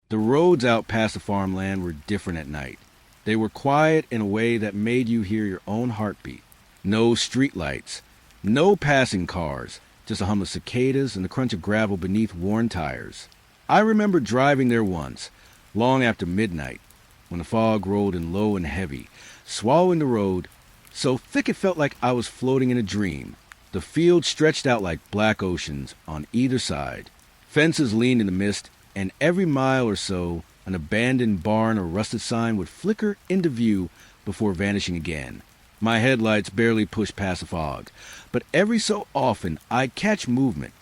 The roads out past the farmland were different at night. They were quiet in a way that made you hear your own heartbeat. No streetlights, no passing cars, just a hum of cicadas and the crunch of gravel beneath worn tires. I remember driving there once, long after midnight, when the fog rolled in low and heavy, swallowing the road, so thick it felt like I was floating in a dream. The fields stretched out like black oceans on either side. Fences leaned in the mist, and every mile or so, an abandoned barn or rusted sign would flicker into view before vanishing again. My headlights barely pushed past the fog, but every so often I'd catch movement,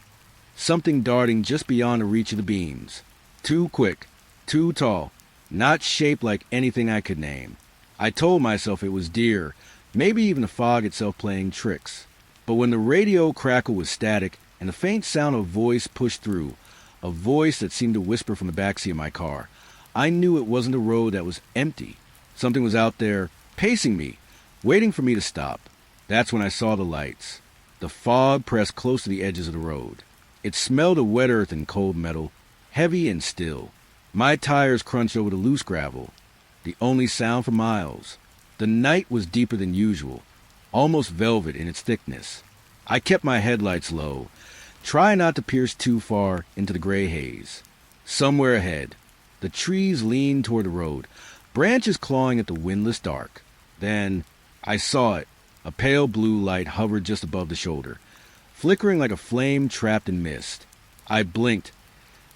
something darting just beyond the reach of the beams. Too quick, too tall, not shaped like anything I could name. I told myself it was deer, maybe even the fog itself playing tricks. But when the radio crackle was static and the faint sound of a voice pushed through, a voice that seemed to whisper from the backseat of my car, I knew it wasn't a road that was empty. Something was out there, pacing me, waiting for me to stop. That's when I saw the lights. The fog pressed close to the edges of the road. It smelled of wet earth and cold metal, heavy and still. My tires crunched over the loose gravel, the only sound for miles. The night was deeper than usual, almost velvet in its thickness. I kept my headlights low, trying not to pierce too far into the gray haze. Somewhere ahead, the trees leaned toward the road, branches clawing at the windless dark. Then I saw it. A pale blue light hovered just above the shoulder, flickering like a flame trapped in mist. I blinked,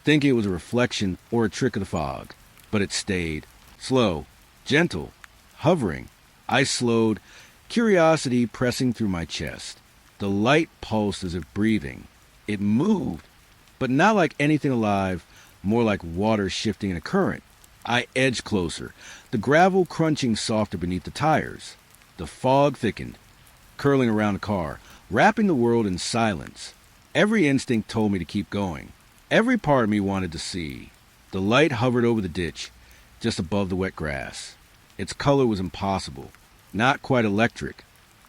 thinking it was a reflection or a trick of the fog, but it stayed, slow, gentle, hovering. I slowed, curiosity pressing through my chest. The light pulsed as if breathing. It moved, but not like anything alive, more like water shifting in a current. I edged closer, the gravel crunching softer beneath the tires. The fog thickened, curling around the car, wrapping the world in silence. Every instinct told me to keep going. Every part of me wanted to see. The light hovered over the ditch, just above the wet grass. Its color was impossible, not quite electric,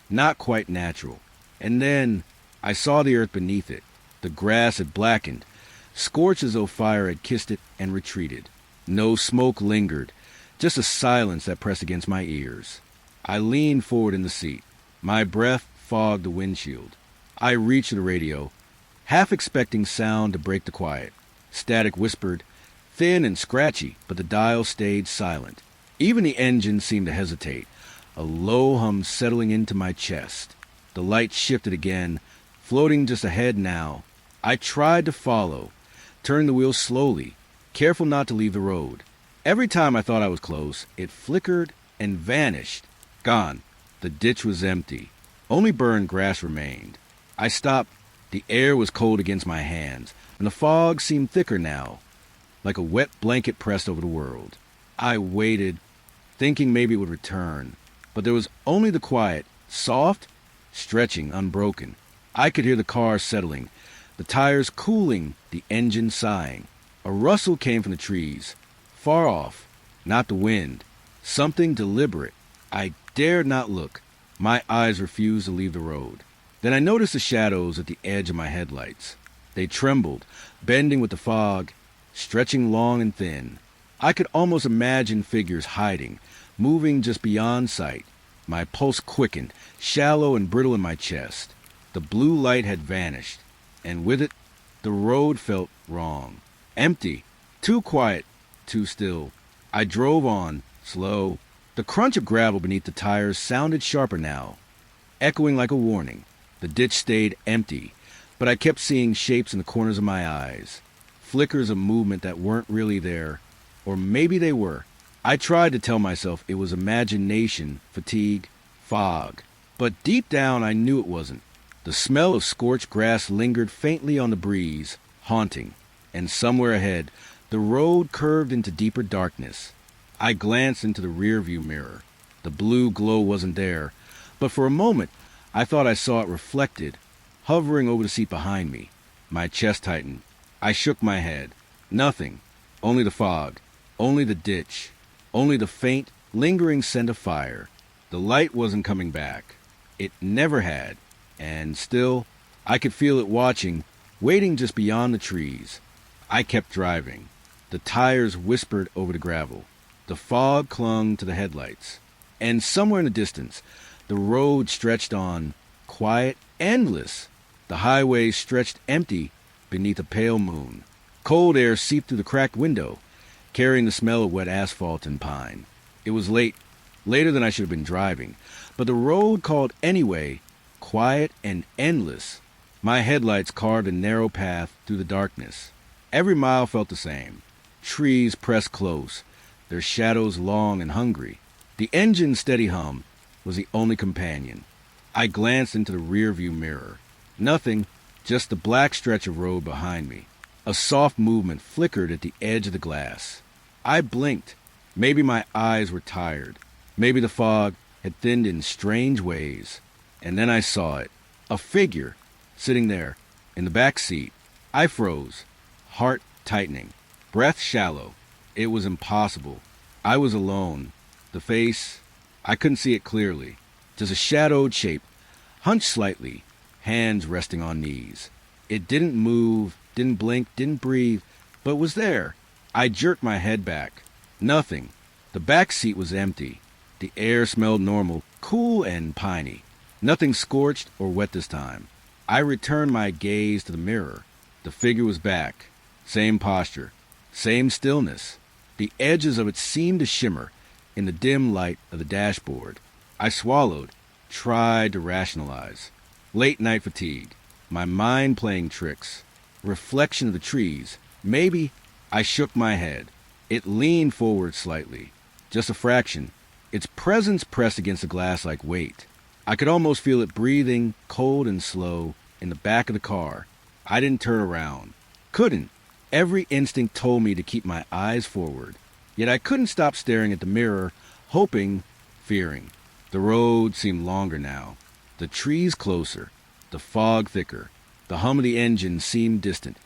not quite natural. And then I saw the earth beneath it. The grass had blackened, scorched as though fire had kissed it and retreated. No smoke lingered, just a silence that pressed against my ears. I leaned forward in the seat. My breath fogged the windshield. I reached the radio, half expecting sound to break the quiet. Static whispered, thin and scratchy, but the dial stayed silent. Even the engine seemed to hesitate, a low hum settling into my chest. The light shifted again, floating just ahead now. I tried to follow, turning the wheel slowly, careful not to leave the road. Every time I thought I was close, it flickered and vanished. Gone. The ditch was empty. Only burned grass remained. I stopped. The air was cold against my hands, and the fog seemed thicker now, like a wet blanket pressed over the world. I waited, thinking maybe it would return, but there was only the quiet, soft, stretching, unbroken. I could hear the car settling, the tires cooling, the engine sighing. A rustle came from the trees, far off, not the wind, something deliberate. I dared not look. My eyes refused to leave the road. Then I noticed the shadows at the edge of my headlights. They trembled, bending with the fog, stretching long and thin. I could almost imagine figures hiding, moving just beyond sight. My pulse quickened, shallow and brittle in my chest. The blue light had vanished, and with it, the road felt wrong. Empty, too quiet, too still. I drove on, slow. The crunch of gravel beneath the tires sounded sharper now, echoing like a warning. The ditch stayed empty, but I kept seeing shapes in the corners of my eyes, flickers of movement that weren't really there, or maybe they were. I tried to tell myself it was imagination, fatigue, fog, but deep down I knew it wasn't. The smell of scorched grass lingered faintly on the breeze, haunting, and somewhere ahead, the road curved into deeper darkness. I glanced into the rearview mirror. The blue glow wasn't there, but for a moment I thought I saw it reflected, hovering over the seat behind me. My chest tightened. I shook my head. Nothing. Only the fog. Only the ditch. Only the faint, lingering scent of fire. The light wasn't coming back. It never had. And still, I could feel it watching, waiting just beyond the trees. I kept driving. The tires whispered over the gravel. The fog clung to the headlights. And somewhere in the distance, the road stretched on, quiet, endless. The highway stretched empty beneath a pale moon. Cold air seeped through the cracked window, carrying the smell of wet asphalt and pine. It was late, later than I should have been driving, but the road called anyway, quiet and endless. My headlights carved a narrow path through the darkness. Every mile felt the same. Trees pressed close, their shadows long and hungry. The engine's steady hum was the only companion. I glanced into the rearview mirror. Nothing, just the black stretch of road behind me. A soft movement flickered at the edge of the glass. I blinked. Maybe my eyes were tired. Maybe the fog had thinned in strange ways. And then I saw it. A figure, sitting there, in the back seat. I froze, heart tightening, breath shallow. It was impossible. I was alone. The face, I couldn't see it clearly. Just a shadowed shape, hunched slightly, hands resting on knees. It didn't move, didn't blink, didn't breathe, but was there. I jerked my head back. Nothing. The back seat was empty. The air smelled normal, cool and piney. Nothing scorched or wet this time. I returned my gaze to the mirror. The figure was back. Same posture. Same stillness. The edges of it seemed to shimmer in the dim light of the dashboard. I swallowed, tried to rationalize. Late night fatigue. My mind playing tricks. Reflection of the trees. Maybe. I shook my head. It leaned forward slightly. Just a fraction. Its presence pressed against the glass like weight. I could almost feel it breathing, cold and slow, in the back of the car. I didn't turn around. Couldn't. Every instinct told me to keep my eyes forward. Yet I couldn't stop staring at the mirror, hoping, fearing. The road seemed longer now. The trees closer. The fog thicker. The hum of the engine seemed distant,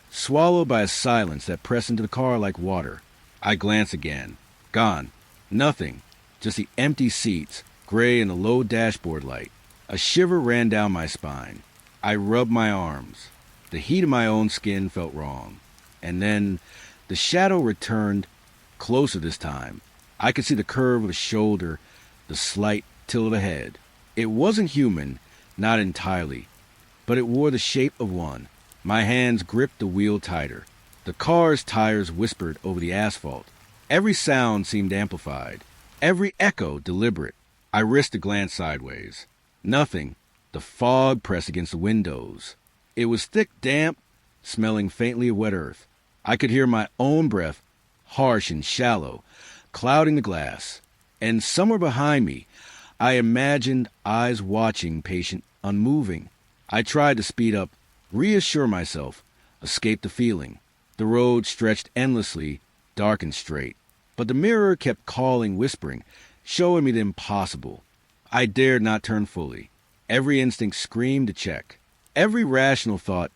swallowed by a silence that pressed into the car like water. I glanced again. Gone. Nothing. Just the empty seats, gray in the low dashboard light. A shiver ran down my spine. I rubbed my arms. The heat of my own skin felt wrong. And then the shadow returned, closer this time. I could see the curve of the shoulder, the slight tilt of the head. It wasn't human, not entirely, but it wore the shape of one. My hands gripped the wheel tighter. The car's tires whispered over the asphalt. Every sound seemed amplified, every echo deliberate. I risked a glance sideways. Nothing. The fog pressed against the windows. It was thick, damp, smelling faintly of wet earth. I could hear my own breath, harsh and shallow, clouding the glass. And somewhere behind me, I imagined eyes watching, patient, unmoving. I tried to speed up, reassure myself, escape the feeling. The road stretched endlessly, dark and straight. But the mirror kept calling, whispering, showing me the impossible. I dared not turn fully. Every instinct screamed to check. Every rational thought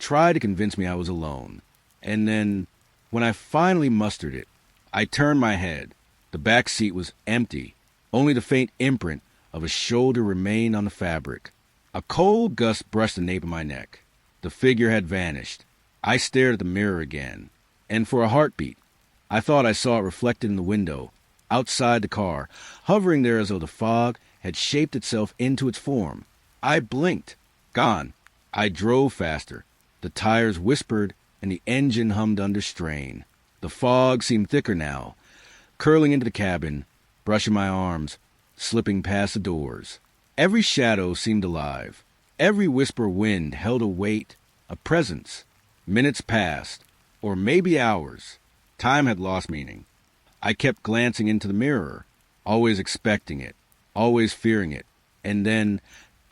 tried to convince me I was alone. And then, when I finally mustered it, I turned my head. The back seat was empty. Only the faint imprint of a shoulder remained on the fabric. A cold gust brushed the nape of my neck. The figure had vanished. I stared at the mirror again. And for a heartbeat, I thought I saw it reflected in the window, outside the car, hovering there as though the fog had shaped itself into its form. I blinked. Gone. I drove faster. The tires whispered, and the engine hummed under strain. The fog seemed thicker now, curling into the cabin, brushing my arms, slipping past the doors. Every shadow seemed alive. Every whisper of wind held a weight, a presence. Minutes passed, or maybe hours. Time had lost meaning. I kept glancing into the mirror, always expecting it, always fearing it. And then,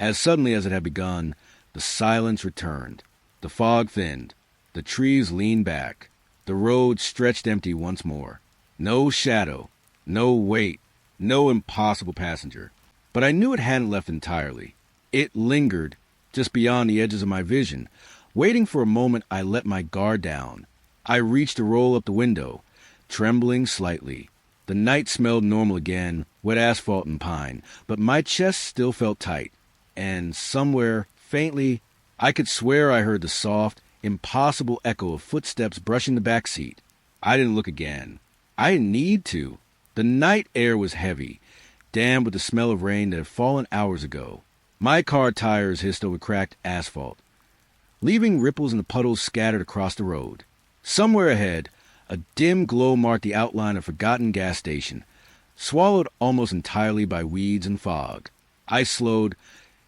as suddenly as it had begun, the silence returned. The fog thinned. The trees leaned back. The road stretched empty once more. No shadow, no weight, no impossible passenger. But I knew it hadn't left entirely. It lingered, just beyond the edges of my vision. Waiting for a moment, I let my guard down. I reached to roll up the window, trembling slightly. The night smelled normal again, wet asphalt and pine, but my chest still felt tight. And somewhere, faintly, I could swear I heard the soft, impossible echo of footsteps brushing the back seat. I didn't look again. I didn't need to. The night air was heavy, damp with the smell of rain that had fallen hours ago. My car tires hissed over cracked asphalt, leaving ripples in the puddles scattered across the road. Somewhere ahead, a dim glow marked the outline of a forgotten gas station, swallowed almost entirely by weeds and fog. I slowed,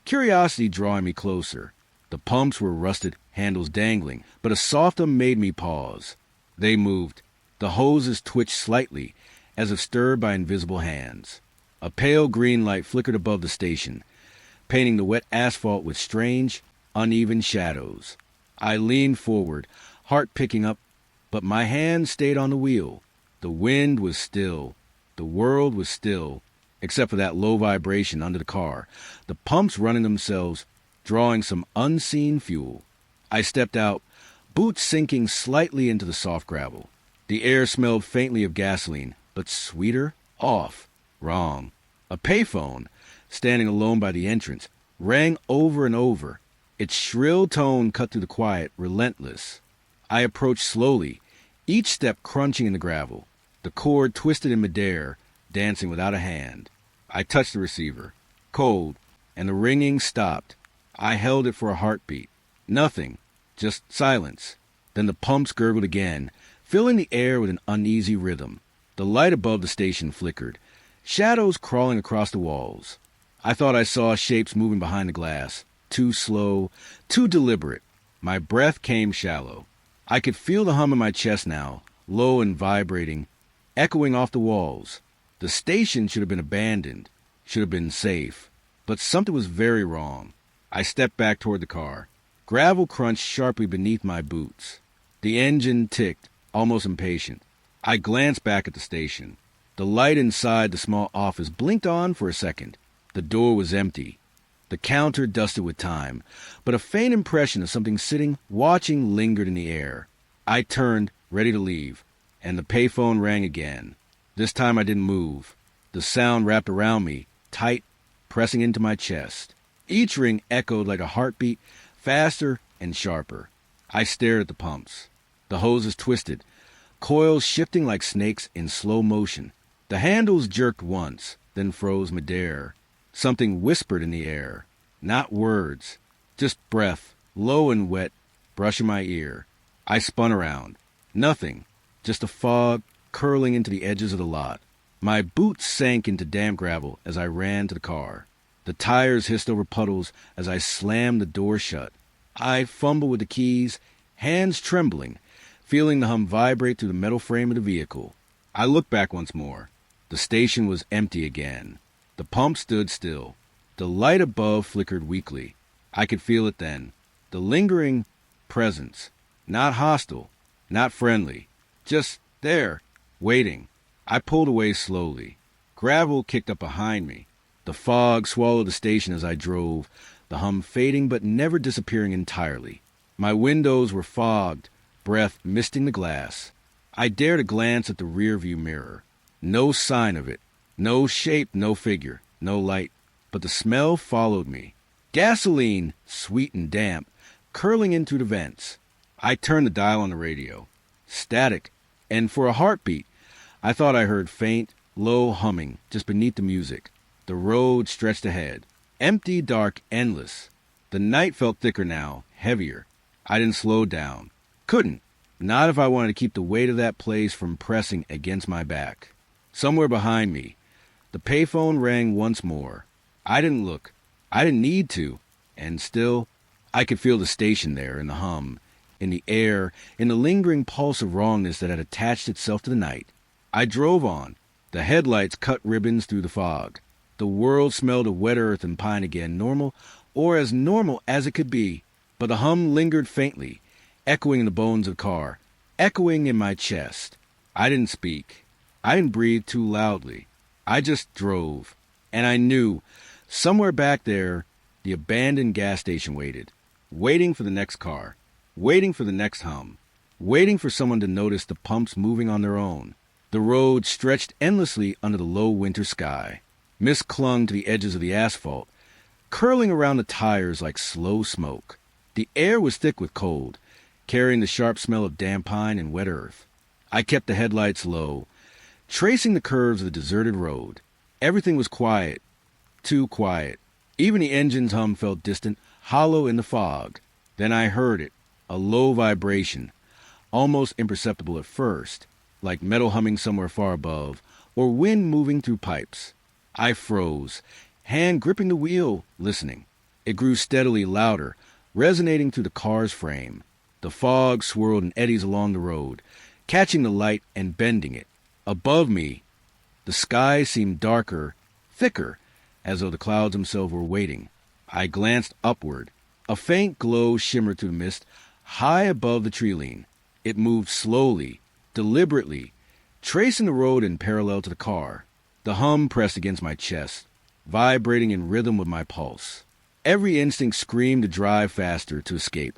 curiosity drawing me closer. The pumps were rusted, handles dangling, but a soft hum made me pause. They moved. The hoses twitched slightly, as if stirred by invisible hands. A pale green light flickered above the station, painting the wet asphalt with strange, uneven shadows. I leaned forward, heart picking up, but my hand stayed on the wheel. The wind was still. The world was still, except for that low vibration under the car, the pumps running themselves, drawing some unseen fuel. I stepped out, boots sinking slightly into the soft gravel. The air smelled faintly of gasoline, but sweeter, off, wrong. A payphone, standing alone by the entrance, rang over and over. Its shrill tone cut through the quiet, relentless. I approached slowly, each step crunching in the gravel. The cord twisted in midair, dancing without a hand. I touched the receiver. Cold, and the ringing stopped. I held it for a heartbeat. Nothing, just silence. Then the pumps gurgled again, filling the air with an uneasy rhythm. The light above the station flickered, shadows crawling across the walls. I thought I saw shapes moving behind the glass, too slow, too deliberate. My breath came shallow. I could feel the hum in my chest now, low and vibrating, echoing off the walls. The station should have been abandoned, should have been safe. But something was very wrong. I stepped back toward the car. Gravel crunched sharply beneath my boots. The engine ticked, almost impatient. I glanced back at the station. The light inside the small office blinked on for a second. The door was empty. The counter dusted with time, but a faint impression of something sitting, watching, lingered in the air. I turned, ready to leave, and the payphone rang again. This time I didn't move. The sound wrapped around me, tight, pressing into my chest. Each ring echoed like a heartbeat, faster and sharper. I stared at the pumps. The hoses twisted, coils shifting like snakes in slow motion. The handles jerked once, then froze midair. Something whispered in the air. Not words, just breath, low and wet, brushing my ear. I spun around. Nothing, just a fog curling into the edges of the lot. My boots sank into damp gravel as I ran to the car. The tires hissed over puddles as I slammed the door shut. I fumbled with the keys, hands trembling, feeling the hum vibrate through the metal frame of the vehicle. I looked back once more. The station was empty again. The pump stood still. The light above flickered weakly. I could feel it then. The lingering presence. Not hostile, not friendly. Just there, waiting. I pulled away slowly. Gravel kicked up behind me. The fog swallowed the station as I drove, the hum fading but never disappearing entirely. My windows were fogged, breath misting the glass. I dared a glance at the rearview mirror. No sign of it. No shape, no figure, no light. But the smell followed me. Gasoline, sweet and damp, curling in through the vents. I turned the dial on the radio. Static, and for a heartbeat, I thought I heard faint, low humming just beneath the music. The road stretched ahead. Empty, dark, endless. The night felt thicker now, heavier. I didn't slow down. Couldn't. Not if I wanted to keep the weight of that place from pressing against my back. Somewhere behind me, the payphone rang once more. I didn't look. I didn't need to. And still, I could feel the station there in the hum, in the air, in the lingering pulse of wrongness that had attached itself to the night. I drove on. The headlights cut ribbons through the fog. The world smelled of wet earth and pine again, normal, or as normal as it could be. But the hum lingered faintly, echoing in the bones of the car, echoing in my chest. I didn't speak. I didn't breathe too loudly. I just drove. And I knew, somewhere back there, the abandoned gas station waited. Waiting for the next car. Waiting for the next hum. Waiting for someone to notice the pumps moving on their own. The road stretched endlessly under the low winter sky. Mist clung to the edges of the asphalt, curling around the tires like slow smoke. The air was thick with cold, carrying the sharp smell of damp pine and wet earth. I kept the headlights low, tracing the curves of the deserted road. Everything was quiet, too quiet. Even the engine's hum felt distant, hollow in the fog. Then I heard it, a low vibration, almost imperceptible at first, like metal humming somewhere far above, or wind moving through pipes. I froze, hand gripping the wheel, listening. It grew steadily louder, resonating through the car's frame. The fog swirled in eddies along the road, catching the light and bending it. Above me, the sky seemed darker, thicker, as though the clouds themselves were waiting. I glanced upward. A faint glow shimmered through the mist, high above the tree line. It moved slowly, deliberately, tracing the road in parallel to the car. The hum pressed against my chest, vibrating in rhythm with my pulse. Every instinct screamed to drive faster, to escape,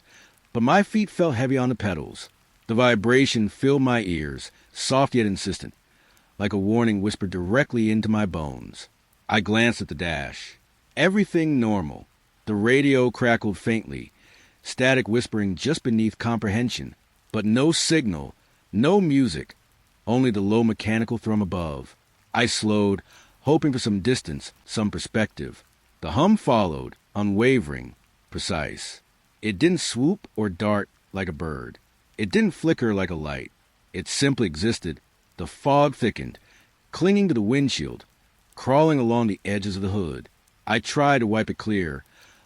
but my feet felt heavy on the pedals. The vibration filled my ears, soft yet insistent, like a warning whispered directly into my bones. I glanced at the dash. Everything normal. The radio crackled faintly, static whispering just beneath comprehension, but no signal, no music, only the low mechanical thrum above. I slowed, hoping for some distance, some perspective. The hum followed, unwavering, precise. It didn't swoop or dart like a bird. It didn't flicker like a light. It simply existed. The fog thickened, clinging to the windshield, crawling along the edges of the hood. I tried to wipe it clear,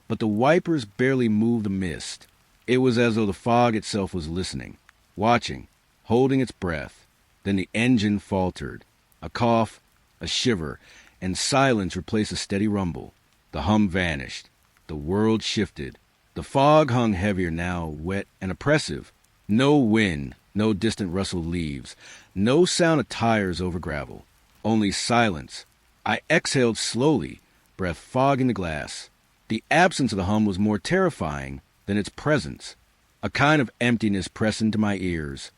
but the wipers barely moved the mist. It was as though the fog itself was listening, watching, holding its breath. Then the engine faltered. A cough, a shiver, and silence replaced a steady rumble. The hum vanished. The world shifted. The fog hung heavier now, wet and oppressive. No wind, no distant rustle of leaves, no sound of tires over gravel. Only silence. I exhaled slowly, breath fogging the glass. The absence of the hum was more terrifying than its presence. A kind of emptiness pressed into my ears,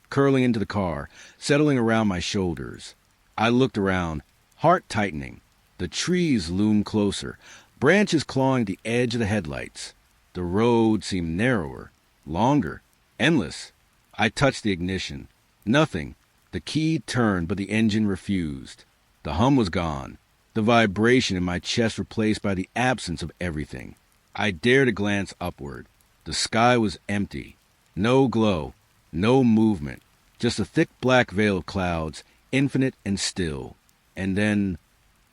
curling into the car, settling around my shoulders. I looked around, heart tightening. The trees loomed closer, branches clawing the edge of the headlights. The road seemed narrower, longer, endless. I touched the ignition. Nothing. The key turned, but the engine refused. The hum was gone. The vibration in my chest replaced by the absence of everything. I dared to glance upward. The sky was empty. No glow, no movement, just a thick black veil of clouds, infinite and still. And then,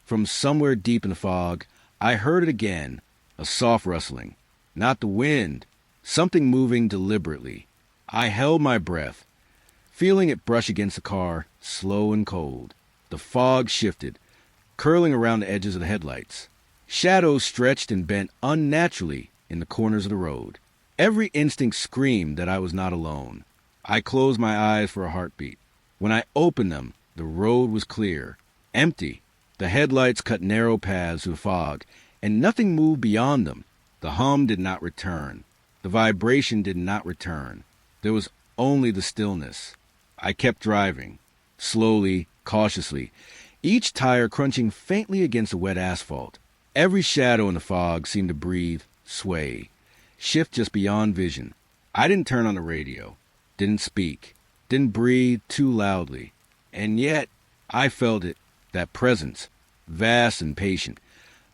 from somewhere deep in the fog, I heard it again, a soft rustling. Not the wind, something moving deliberately. I held my breath, feeling it brush against the car, slow and cold. The fog shifted, curling around the edges of the headlights. Shadows stretched and bent unnaturally in the corners of the road. Every instinct screamed that I was not alone. I closed my eyes for a heartbeat. When I opened them, the road was clear, empty. The headlights cut narrow paths through the fog, and nothing moved beyond them. The hum did not return. The vibration did not return. There was only the stillness. I kept driving, slowly, cautiously, each tire crunching faintly against the wet asphalt. Every shadow in the fog seemed to breathe, sway, shift just beyond vision. I didn't turn on the radio, didn't speak, didn't breathe too loudly. And yet, I felt it, that presence, vast and patient,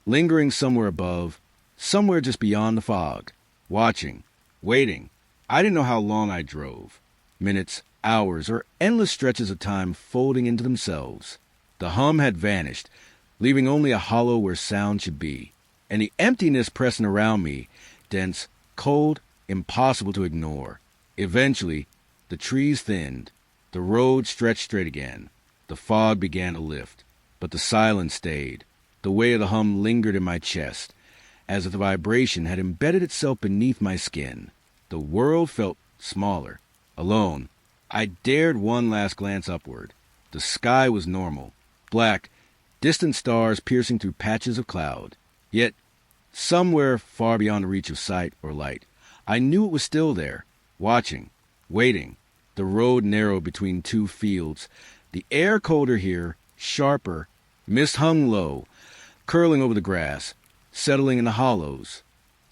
lingering somewhere above, somewhere just beyond the fog, watching, waiting. I didn't know how long I drove. Minutes, hours, or endless stretches of time folding into themselves. The hum had vanished, leaving only a hollow where sound should be, and the emptiness pressing around me, dense, cold, impossible to ignore. Eventually, the trees thinned. The road stretched straight again. The fog began to lift, but the silence stayed. The weight of the hum lingered in my chest, as if the vibration had embedded itself beneath my skin. The world felt smaller, alone. I dared one last glance upward. The sky was normal, black, distant stars piercing through patches of cloud. Yet, somewhere far beyond the reach of sight or light, I knew it was still there, watching, waiting. The road narrowed between two fields. The air colder here, sharper. Mist hung low, curling over the grass, settling in the hollows.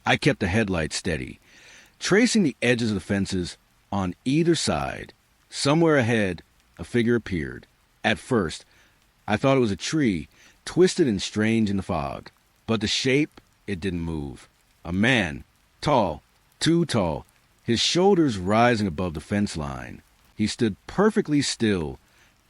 I kept the headlights steady, tracing the edges of the fences on either side. Somewhere ahead, a figure appeared. At first, I thought it was a tree, twisted and strange in the fog. But the shape, it didn't move. A man, tall, too tall, his shoulders rising above the fence line. He stood perfectly still,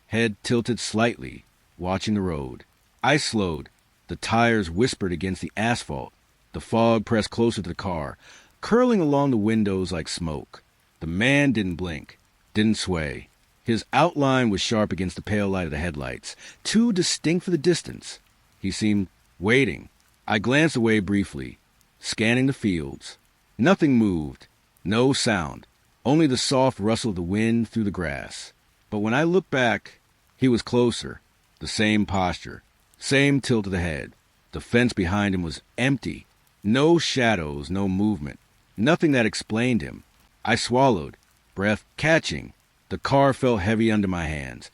head tilted slightly, watching the road. I slowed. The tires whispered against the asphalt. The fog pressed closer to the car, curling along the windows like smoke. The man didn't blink, didn't sway. His outline was sharp against the pale light of the headlights, too distinct for the distance. He seemed waiting. I glanced away briefly, scanning the fields. Nothing moved, no sound, only the soft rustle of the wind through the grass. But when I looked back, he was closer, the same posture, same tilt of the head. The fence behind him was empty, no shadows, no movement, nothing that explained him. I swallowed, breath catching. The car felt heavy under my hands,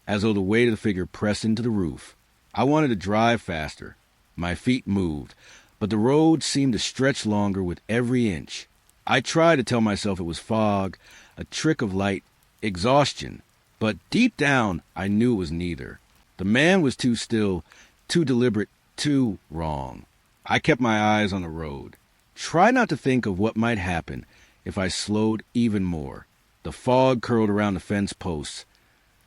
as though the weight of the figure pressed into the roof. I wanted to drive faster. My feet moved, but the road seemed to stretch longer with every inch. I tried to tell myself it was fog, a trick of light, exhaustion, but deep down I knew it was neither. The man was too still, too deliberate, too wrong. I kept my eyes on the road. Tried not to think of what might happen if I slowed even more. The fog curled around the fence posts,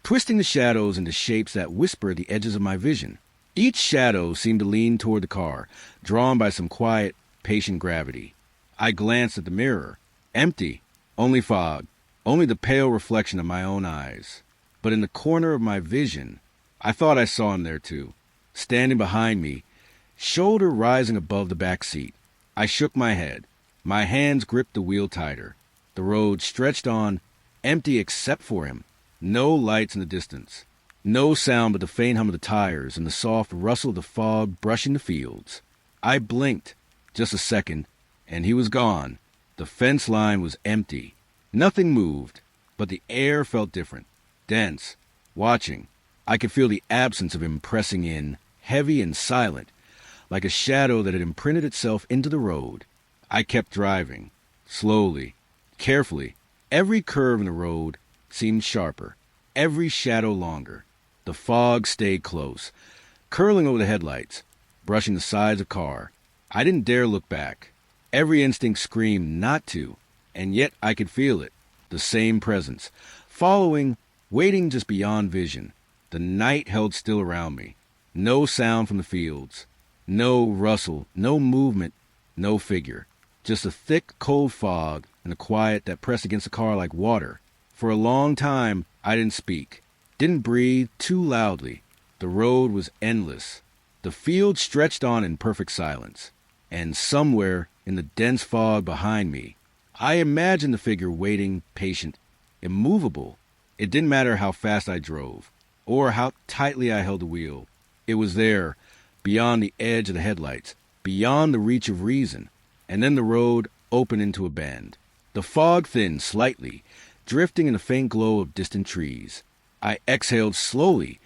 twisting the shadows into shapes that whispered at the edges of my vision. Each shadow seemed to lean toward the car, drawn by some quiet, patient gravity. I glanced at the mirror. Empty. Only fog. Only the pale reflection of my own eyes. But in the corner of my vision, I thought I saw him there too, standing behind me, shoulder rising above the back seat. I shook my head. My hands gripped the wheel tighter. The road stretched on, empty except for him. No lights in the distance. No sound but the faint hum of the tires and the soft rustle of the fog brushing the fields. I blinked, just a second, and he was gone. The fence line was empty. Nothing moved, but the air felt different, dense, watching. I could feel the absence of him pressing in, heavy and silent, like a shadow that had imprinted itself into the road. I kept driving, slowly, carefully. Every curve in the road seemed sharper, every shadow longer. The fog stayed close, curling over the headlights, brushing the sides of the car. I didn't dare look back. Every instinct screamed not to, and yet I could feel it, the same presence, following, waiting just beyond vision. The night held still around me. No sound from the fields, no rustle, no movement, no figure. Just a thick, cold fog and a quiet that pressed against the car like water. For a long time, I didn't speak, didn't breathe too loudly. The road was endless. The field stretched on in perfect silence. And somewhere in the dense fog behind me, I imagined the figure waiting, patient, immovable. It didn't matter how fast I drove, or how tightly I held the wheel. It was there, beyond the edge of the headlights, beyond the reach of reason. And then the road opened into a bend. The fog thinned slightly, drifting in the faint glow of distant trees. I exhaled slowly,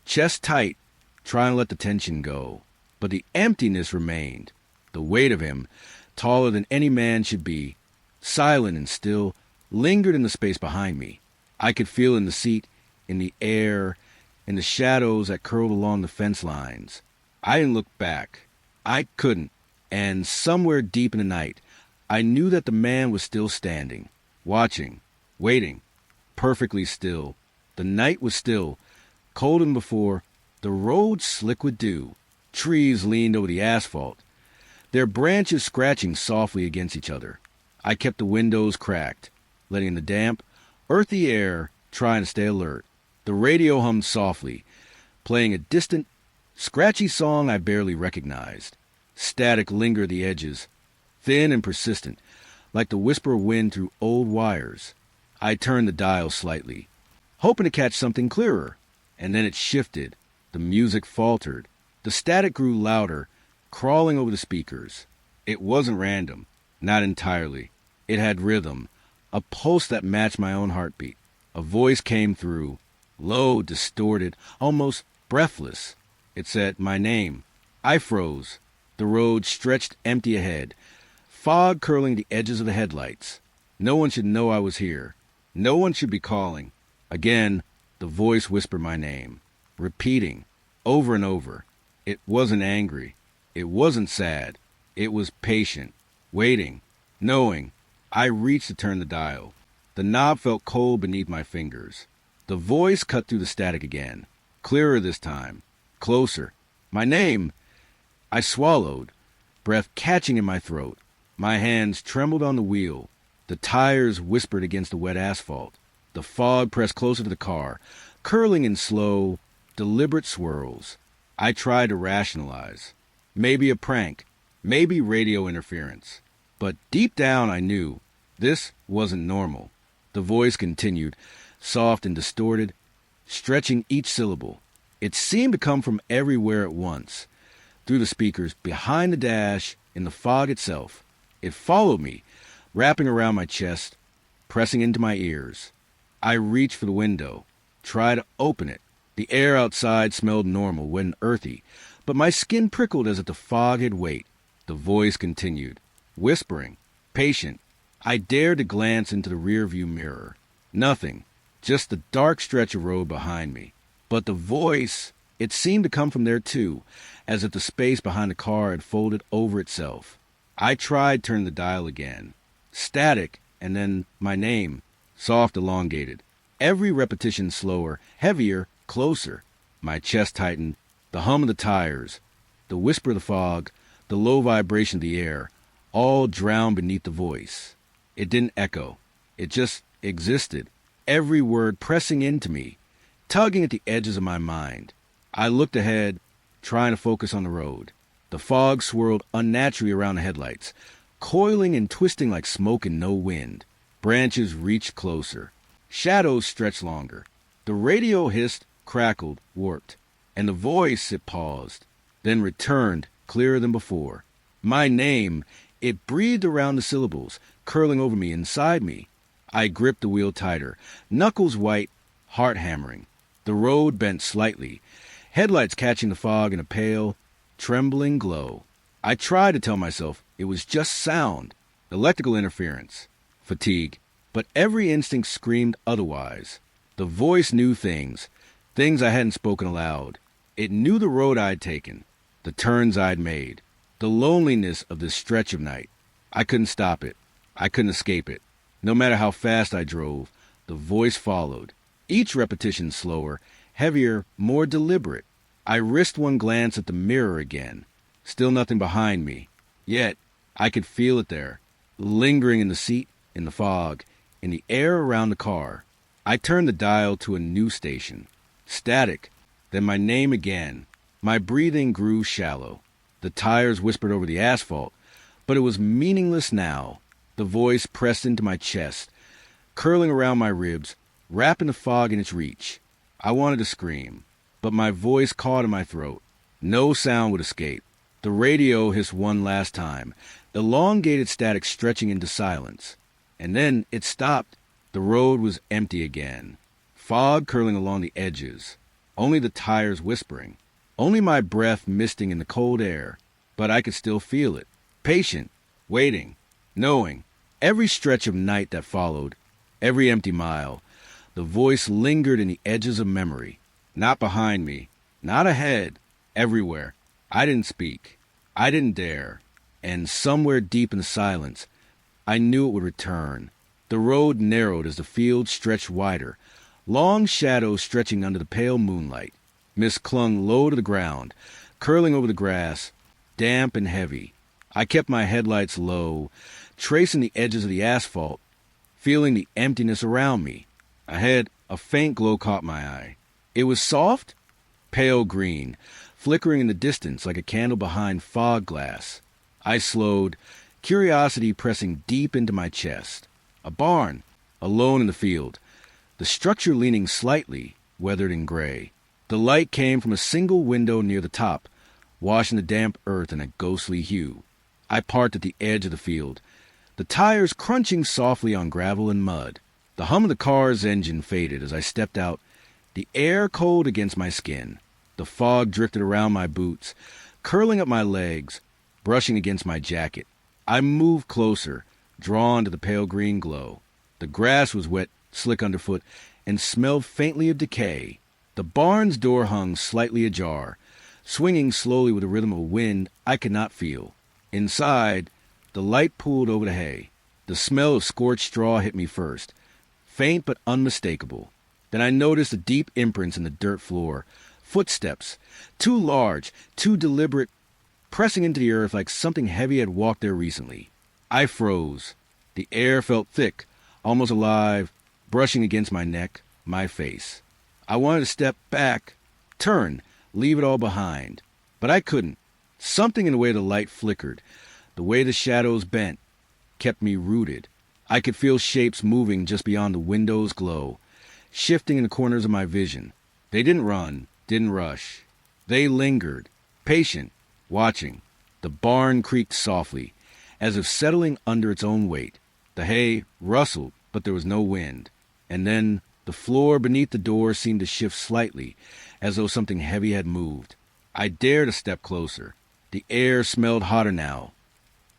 chest tight, trying to let the tension go. But the emptiness remained. The weight of him, taller than any man should be, silent and still, lingered in the space behind me. I could feel in the seat, in the air, in the shadows that curled along the fence lines. I didn't look back. I couldn't. And somewhere deep in the night, I knew that the man was still standing, watching, waiting, perfectly still. The night was still, colder than before, the road slick with dew. Trees leaned over the asphalt, their branches scratching softly against each other. I kept the windows cracked, letting the damp, earthy air trying to stay alert. The radio hummed softly, playing a distant, scratchy song I barely recognized. Static lingered at the edges, thin and persistent, like the whisper of wind through old wires. I turned the dial slightly, hoping to catch something clearer, and then it shifted. The music faltered. The static grew louder, crawling over the speakers. It wasn't random, not entirely. It had rhythm, a pulse that matched my own heartbeat. A voice came through, low, distorted, almost breathless. It said my name. I froze. The road stretched empty ahead, fog curling the edges of the headlights. No one should know I was here. No one should be calling. Again, the voice whispered my name, repeating, over and over. It wasn't angry. It wasn't sad. It was patient, waiting, knowing. I reached to turn the dial. The knob felt cold beneath my fingers. The voice cut through the static again, clearer this time, closer. My name! I swallowed, breath catching in my throat. My hands trembled on the wheel. The tires whispered against the wet asphalt. The fog pressed closer to the car, curling in slow, deliberate swirls. I tried to rationalize. Maybe a prank, maybe radio interference. But deep down I knew this wasn't normal. The voice continued, soft and distorted, stretching each syllable. It seemed to come from everywhere at once, through the speakers, behind the dash, in the fog itself. It followed me, wrapping around my chest, pressing into my ears. I reached for the window, tried to open it. The air outside smelled normal, wet and earthy, but my skin prickled as if the fog had weight. The voice continued, whispering, patient. I dared to glance into the rearview mirror. Nothing, just the dark stretch of road behind me. But the voice, it seemed to come from there too, as if the space behind the car had folded over itself. I tried turning the dial again. Static, and then my name, soft, elongated. Every repetition slower, heavier, closer. My chest tightened, the hum of the tires, the whisper of the fog, the low vibration of the air, all drowned beneath the voice. It didn't echo. It just existed, every word pressing into me, tugging at the edges of my mind. I looked ahead, trying to focus on the road. The fog swirled unnaturally around the headlights, coiling and twisting like smoke in no wind. Branches reached closer. Shadows stretched longer. The radio hissed, crackled, warped. And the voice, it paused, then returned, clearer than before. My name, it breathed around the syllables, curling over me, inside me. I gripped the wheel tighter, knuckles white, heart hammering. The road bent slightly, headlights catching the fog in a pale, trembling glow. I tried to tell myself it was just sound, electrical interference, fatigue, but every instinct screamed otherwise. The voice knew things I hadn't spoken aloud. It knew the road I'd taken, the turns I'd made, the loneliness of this stretch of night. I couldn't stop it. I couldn't escape it. No matter how fast I drove, the voice followed, each repetition slower, heavier, more deliberate. I risked one glance at the mirror again. Still nothing behind me. Yet, I could feel it there, lingering in the seat, in the fog, in the air around the car. I turned the dial to a new station. Static, then my name again. My breathing grew shallow. The tires whispered over the asphalt, but it was meaningless now. The voice pressed into my chest, curling around my ribs, wrapping the fog in its reach. I wanted to scream, but my voice caught in my throat. No sound would escape. The radio hissed one last time, elongated static stretching into silence. And then it stopped. The road was empty again. Fog curling along the edges. Only the tires whispering. Only my breath misting in the cold air. But I could still feel it. Patient. Waiting. Knowing. Every stretch of night that followed. Every empty mile. The voice lingered in the edges of memory. Not behind me. Not ahead. Everywhere. I didn't speak. I didn't dare. And somewhere deep in the silence, I knew it would return. The road narrowed as the field stretched wider, long shadows stretching under the pale moonlight. Mist clung low to the ground, curling over the grass, damp and heavy. I kept my headlights low, tracing the edges of the asphalt, feeling the emptiness around me. Ahead, a faint glow caught my eye. It was soft, pale green, flickering in the distance like a candle behind fog glass. I slowed, curiosity pressing deep into my chest. A barn, alone in the field, the structure leaning slightly, weathered and gray. The light came from a single window near the top, washing the damp earth in a ghostly hue. I parked at the edge of the field, the tires crunching softly on gravel and mud. The hum of the car's engine faded as I stepped out, the air cold against my skin. The fog drifted around my boots, curling up my legs, brushing against my jacket. I moved closer, drawn to the pale green glow. The grass was wet slick underfoot, and smelled faintly of decay. The barn's door hung slightly ajar, swinging slowly with the rhythm of a wind I could not feel. Inside, the light pooled over the hay. The smell of scorched straw hit me first, faint but unmistakable. Then I noticed the deep imprints in the dirt floor, footsteps, too large, too deliberate, pressing into the earth like something heavy had walked there recently. I froze. The air felt thick, almost alive, brushing against my neck, my face. I wanted to step back, turn, leave it all behind. But I couldn't. Something in the way the light flickered, the way the shadows bent, kept me rooted. I could feel shapes moving just beyond the window's glow, shifting in the corners of my vision. They didn't run, didn't rush. They lingered, patient, watching. The barn creaked softly, as if settling under its own weight. The hay rustled, but there was no wind. And then the floor beneath the door seemed to shift slightly, as though something heavy had moved. I dared a step closer. The air smelled hotter now,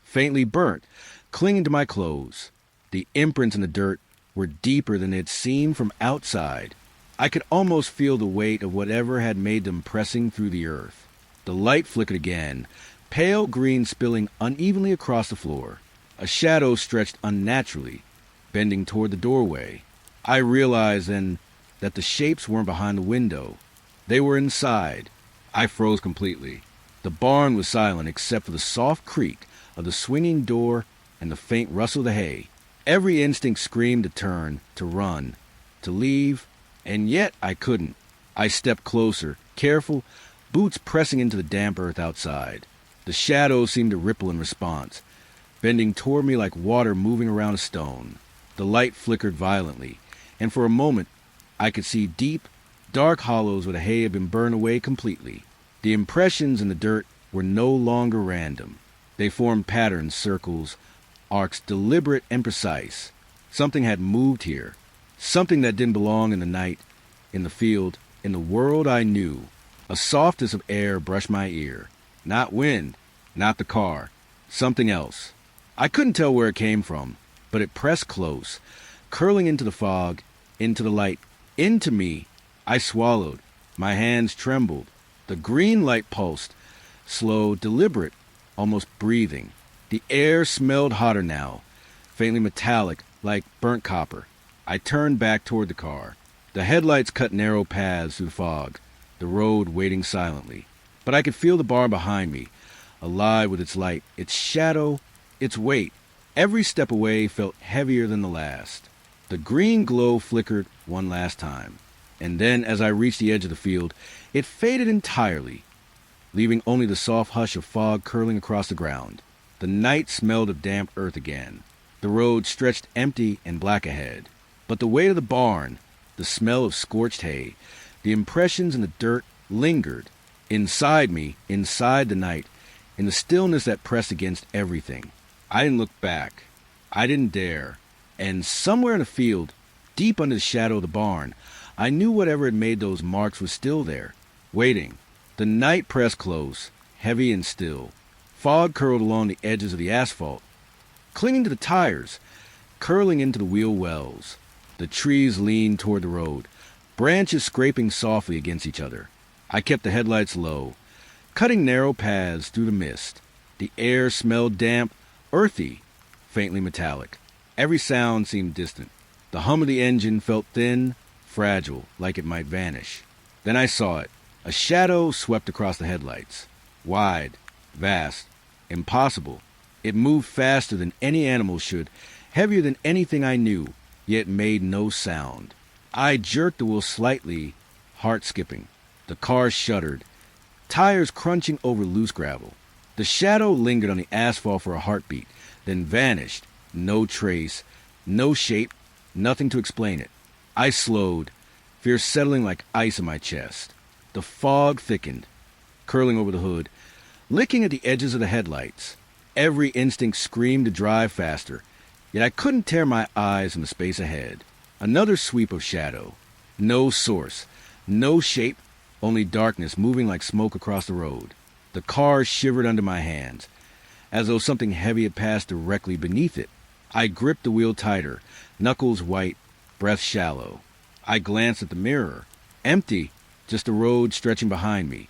faintly burnt, clinging to my clothes. The imprints in the dirt were deeper than they had seemed from outside. I could almost feel the weight of whatever had made them pressing through the earth. The light flickered again, pale green spilling unevenly across the floor. A shadow stretched unnaturally, bending toward the doorway. I realized then that the shapes weren't behind the window. They were inside. I froze completely. The barn was silent except for the soft creak of the swinging door and the faint rustle of the hay. Every instinct screamed to turn, to run, to leave, and yet I couldn't. I stepped closer, careful, boots pressing into the damp earth outside. The shadows seemed to ripple in response, bending toward me like water moving around a stone. The light flickered violently, and for a moment I could see deep, dark hollows where the hay had been burned away completely. The impressions in the dirt were no longer random. They formed patterns, circles, arcs, deliberate and precise. Something had moved here, something that didn't belong in the night, in the field, in the world I knew. A softness of air brushed my ear. Not wind, not the car, something else. I couldn't tell where it came from, but it pressed close, curling into the fog, into the light, into me. I swallowed. My hands trembled. The green light pulsed, slow, deliberate, almost breathing. The air smelled hotter now, faintly metallic, like burnt copper. I turned back toward the car. The headlights cut narrow paths through the fog, the road waiting silently. But I could feel the barn behind me, alive with its light, its shadow, its weight. Every step away felt heavier than the last. The green glow flickered one last time, and then as I reached the edge of the field, it faded entirely, leaving only the soft hush of fog curling across the ground. The night smelled of damp earth again. The road stretched empty and black ahead. But the weight of the barn, the smell of scorched hay, the impressions in the dirt lingered. Inside me, inside the night, in the stillness that pressed against everything. I didn't look back. I didn't dare. And somewhere in the field, deep under the shadow of the barn, I knew whatever had made those marks was still there, waiting. The night pressed close, heavy and still. Fog curled along the edges of the asphalt, clinging to the tires, curling into the wheel wells. The trees leaned toward the road, branches scraping softly against each other. I kept the headlights low, cutting narrow paths through the mist. The air smelled damp, earthy, faintly metallic. Every sound seemed distant. The hum of the engine felt thin, fragile, like it might vanish. Then I saw it. A shadow swept across the headlights. Wide, vast, impossible. It moved faster than any animal should, heavier than anything I knew, yet made no sound. I jerked the wheel slightly, heart skipping. The car shuddered, tires crunching over loose gravel. The shadow lingered on the asphalt for a heartbeat, then vanished. No trace, no shape, nothing to explain it. I slowed, fear settling like ice in my chest. The fog thickened, curling over the hood, licking at the edges of the headlights. Every instinct screamed to drive faster, yet I couldn't tear my eyes from the space ahead. Another sweep of shadow. No source, no shape, only darkness moving like smoke across the road. The car shivered under my hands, as though something heavy had passed directly beneath it. I gripped the wheel tighter, knuckles white, breath shallow. I glanced at the mirror. Empty, just the road stretching behind me.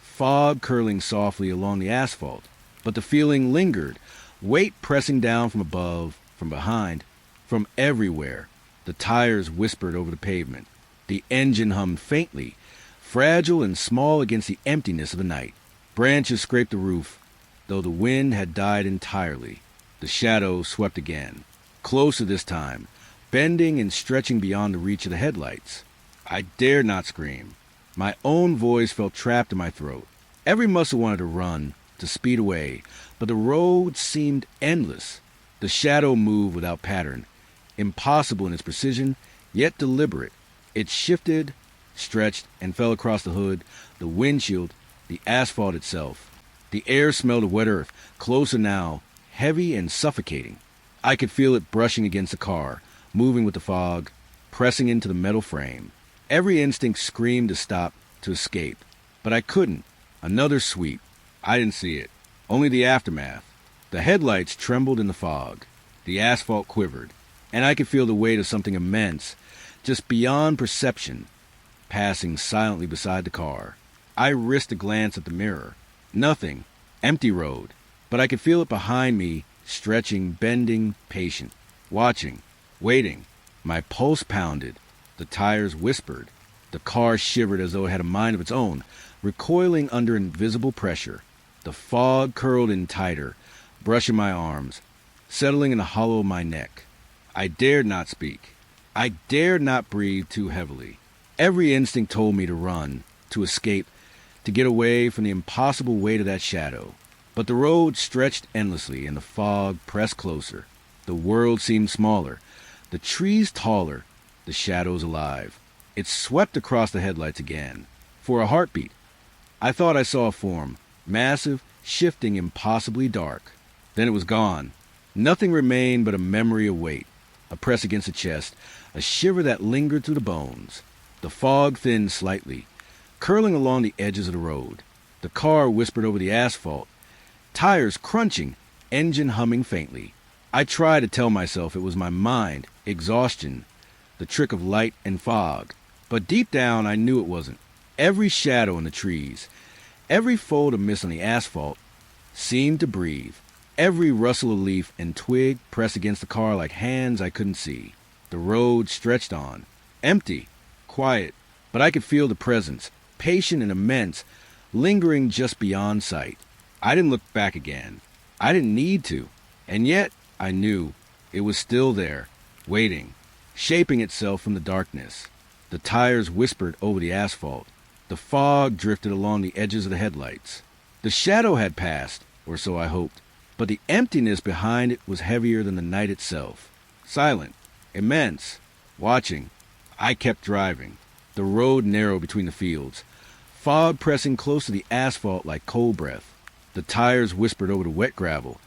Fog curling softly along the asphalt, but the feeling lingered, weight pressing down from above, from behind, from everywhere. The tires whispered over the pavement. The engine hummed faintly, fragile and small against the emptiness of the night. Branches scraped the roof, though the wind had died entirely. The shadow swept again, closer this time, bending and stretching beyond the reach of the headlights. I dared not scream. My own voice felt trapped in my throat. Every muscle wanted to run, to speed away, but the road seemed endless. The shadow moved without pattern, impossible in its precision, yet deliberate. It shifted, stretched, and fell across the hood, the windshield, the asphalt itself. The air smelled of wet earth, closer now, heavy and suffocating. I could feel it brushing against the car, moving with the fog, pressing into the metal frame. Every instinct screamed to stop, to escape. But I couldn't. Another sweep. I didn't see it. Only the aftermath. The headlights trembled in the fog. The asphalt quivered. And I could feel the weight of something immense, just beyond perception, passing silently beside the car. I risked a glance at the mirror. Nothing. Empty road. But I could feel it behind me, stretching, bending, patient. Watching. Waiting. My pulse pounded. The tires whispered. The car shivered as though it had a mind of its own, recoiling under invisible pressure. The fog curled in tighter, brushing my arms, settling in the hollow of my neck. I dared not speak. I dared not breathe too heavily. Every instinct told me to run, to escape, to get away from the impossible weight of that shadow. But the road stretched endlessly, and the fog pressed closer. The world seemed smaller, the trees taller, the shadows alive. It swept across the headlights again. For a heartbeat, I thought I saw a form, massive, shifting, impossibly dark. Then it was gone. Nothing remained but a memory of weight, a press against the chest, a shiver that lingered through the bones. The fog thinned slightly, curling along the edges of the road. The car whispered over the asphalt, tires crunching, engine humming faintly. I tried to tell myself it was my mind, exhaustion, the trick of light and fog. But deep down I knew it wasn't. Every shadow in the trees, every fold of mist on the asphalt seemed to breathe. Every rustle of leaf and twig pressed against the car like hands I couldn't see. The road stretched on, empty, quiet, but I could feel the presence, patient and immense, lingering just beyond sight. I didn't look back again. I didn't need to. And yet I knew it was still there, waiting, shaping itself from the darkness. The tires whispered over the asphalt. The fog drifted along the edges of the headlights. The shadow had passed, or so I hoped, but the emptiness behind it was heavier than the night itself. Silent, immense, watching. I kept driving. The road narrowed between the fields, fog pressing close to the asphalt like cold breath. The tires whispered over the wet gravel,